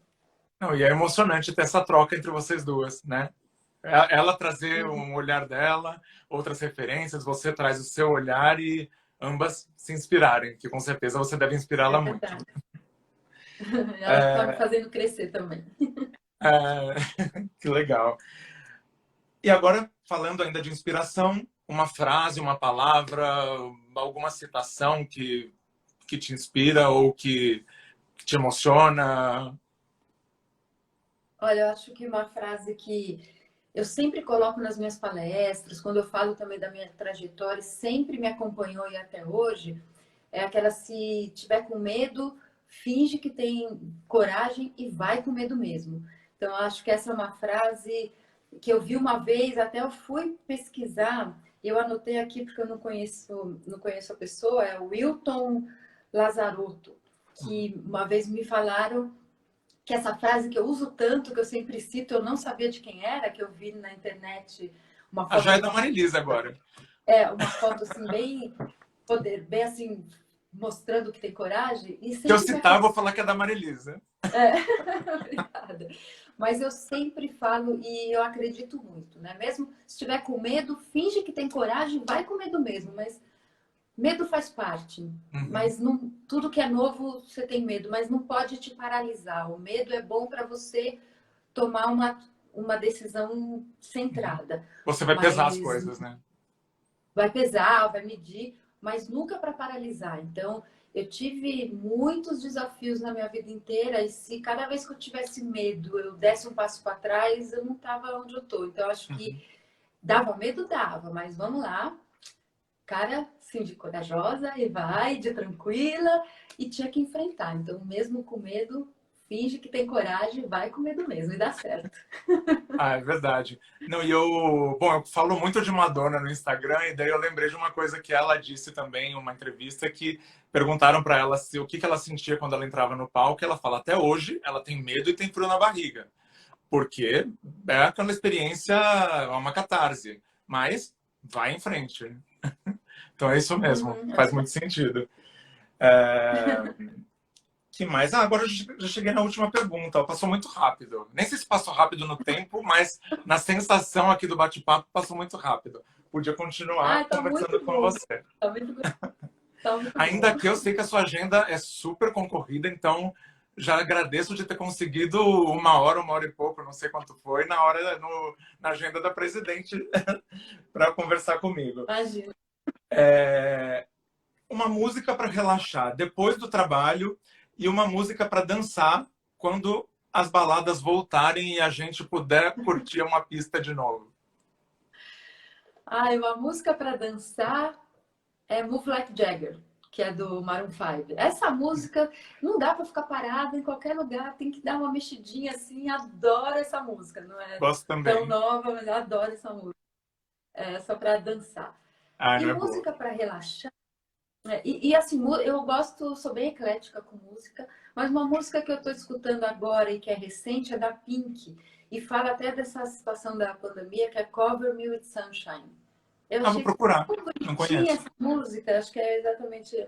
Não, e é emocionante ter essa troca entre vocês duas, né? Ela trazer Uhum. um olhar dela, outras referências, você traz o seu olhar e ambas se inspirarem, que com certeza você deve É inspirá-la muito. verdade. Ela está me fazendo crescer também. É, que legal. E agora, falando ainda de inspiração, uma frase, uma palavra, alguma citação que te inspira ou que te emociona. Olha, eu acho que uma frase que eu sempre coloco nas minhas palestras, quando eu falo também da minha trajetória, sempre me acompanhou e até hoje, é aquela: se tiver com medo, finge que tem coragem e vai com medo mesmo. Então, eu acho que essa é uma frase que eu vi uma vez, até eu fui pesquisar. Eu anotei aqui porque eu não conheço a pessoa, é o Wilton Lazarotto, que uma vez me falaram que essa frase que eu uso tanto, que eu sempre cito, eu não sabia de quem era, que eu vi na internet uma A foto. joia da Marilisa agora. Uma foto assim, bem assim, mostrando que tem coragem. E Se eu sempre citar, eu vou falar que é da Marilisa. Obrigada. Mas eu sempre falo e eu acredito muito, né? Mesmo se estiver com medo, finge que tem coragem, vai com medo mesmo, mas medo faz parte. Mas não, tudo que é novo, você tem medo, mas não pode te paralisar. O medo é bom para você tomar uma decisão centrada. Você vai pesar as coisas, né? Vai pesar, vai medir, mas nunca para paralisar. Então, eu tive muitos desafios na minha vida inteira e se cada vez que eu tivesse medo, eu desse um passo para trás, eu não estava onde eu estou. Então, eu acho que dava medo, dava, mas vamos lá. Cara, sim, de corajosa e vai, de tranquila, e tinha que enfrentar. Então, mesmo com medo, finge que tem coragem, vai com medo mesmo e dá certo. Ah, é verdade. Não, eu falo muito de Madonna no Instagram e daí eu lembrei de uma coisa que ela disse também em uma entrevista que perguntaram para ela o que ela sentia quando ela entrava no palco. Ela fala, até hoje ela tem medo e tem frio na barriga, porque é aquela experiência, é uma catarse, mas vai em frente. Então é isso mesmo, faz muito sentido. Que mais? Agora eu já cheguei na última pergunta. Passou muito rápido. Nem sei se passou rápido no tempo, mas na sensação aqui do bate-papo passou muito rápido. Podia continuar Tá conversando muito com bom. você. Tá muito bom. Tá muito Ainda bom. que eu sei que a sua agenda é super concorrida, então já agradeço de ter conseguido 1 hora e pouco, não sei quanto foi, na agenda da presidente para conversar comigo. Imagina. Uma música para relaxar depois do trabalho e uma música para dançar quando as baladas voltarem e a gente puder curtir uma pista de novo. Uma música para dançar é Move Like Jagger, que é do Maroon 5. Essa música não dá para ficar parada em qualquer lugar, tem que dar uma mexidinha assim. Adoro essa música, não é Gosto também. tão nova, mas eu adoro essa música. É só para dançar. Ah, E não é música boa. para relaxar. E assim, eu gosto, sou bem eclética com música, mas uma música que eu estou escutando agora e que é recente é da Pink. E fala até dessa situação da pandemia, que é Cover Me With Sunshine. Eu Vou achei procurar. tão Não bonitinha conheço. essa música, acho que é exatamente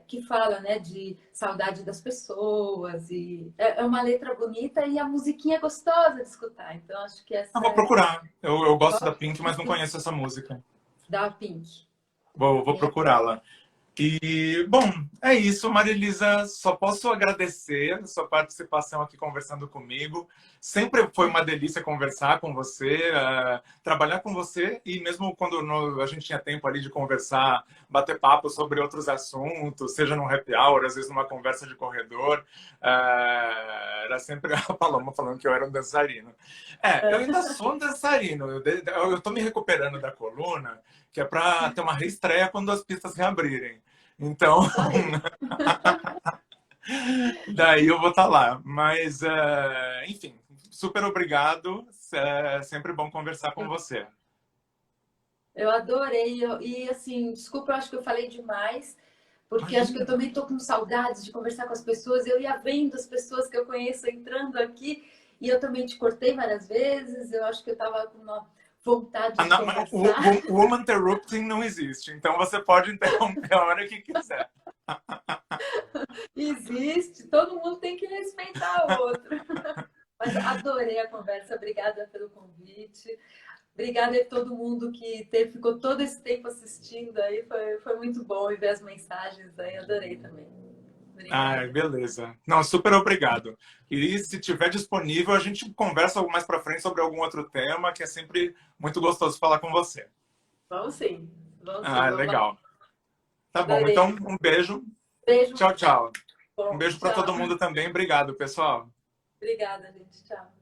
que fala, né, de saudade das pessoas. E é uma letra bonita e a musiquinha é gostosa de escutar. Então, acho que essa Vou é procurar. Eu gosto da Pink, mas não conheço essa música. da Pink. Vou procurá-la. E, bom, é isso, Marilisa. Só posso agradecer a sua participação aqui conversando comigo. Sempre foi uma delícia conversar com você, trabalhar com você, e mesmo quando a gente tinha tempo ali de conversar, bater papo sobre outros assuntos, seja num happy hour, às vezes numa conversa de corredor, era sempre a Paloma falando que eu era um dançarino. Eu ainda sou um dançarino. Eu estou me recuperando da coluna, que é para ter uma reestreia quando as pistas reabrirem. Então, daí eu vou estar lá. Mas, enfim, super obrigado. É sempre bom conversar com você. Eu adorei. E assim, desculpa, eu acho que eu falei demais, porque acho que eu também estou com saudades de conversar com as pessoas. Eu ia vendo as pessoas que eu conheço entrando aqui e eu também te cortei várias vezes. Eu acho que eu estava com uma vontade de conversar. O woman interrupting não existe, então você pode interromper a hora que quiser. Existe, todo mundo tem que respeitar o outro. Mas adorei a conversa, obrigada pelo convite. Obrigada a todo mundo que ficou todo esse tempo assistindo aí, foi muito bom e ver as mensagens aí, adorei também. Obrigada. Beleza. Não, super obrigado. E se tiver disponível, a gente conversa mais para frente sobre algum outro tema, que é sempre muito gostoso falar com você. Vamos sim. Vamos legal. lá. Tá bom, Adorei. então um beijo. Beijo. Tchau, tchau. Bom, Um beijo para todo mundo também. Obrigado, pessoal. Obrigada, gente. Tchau.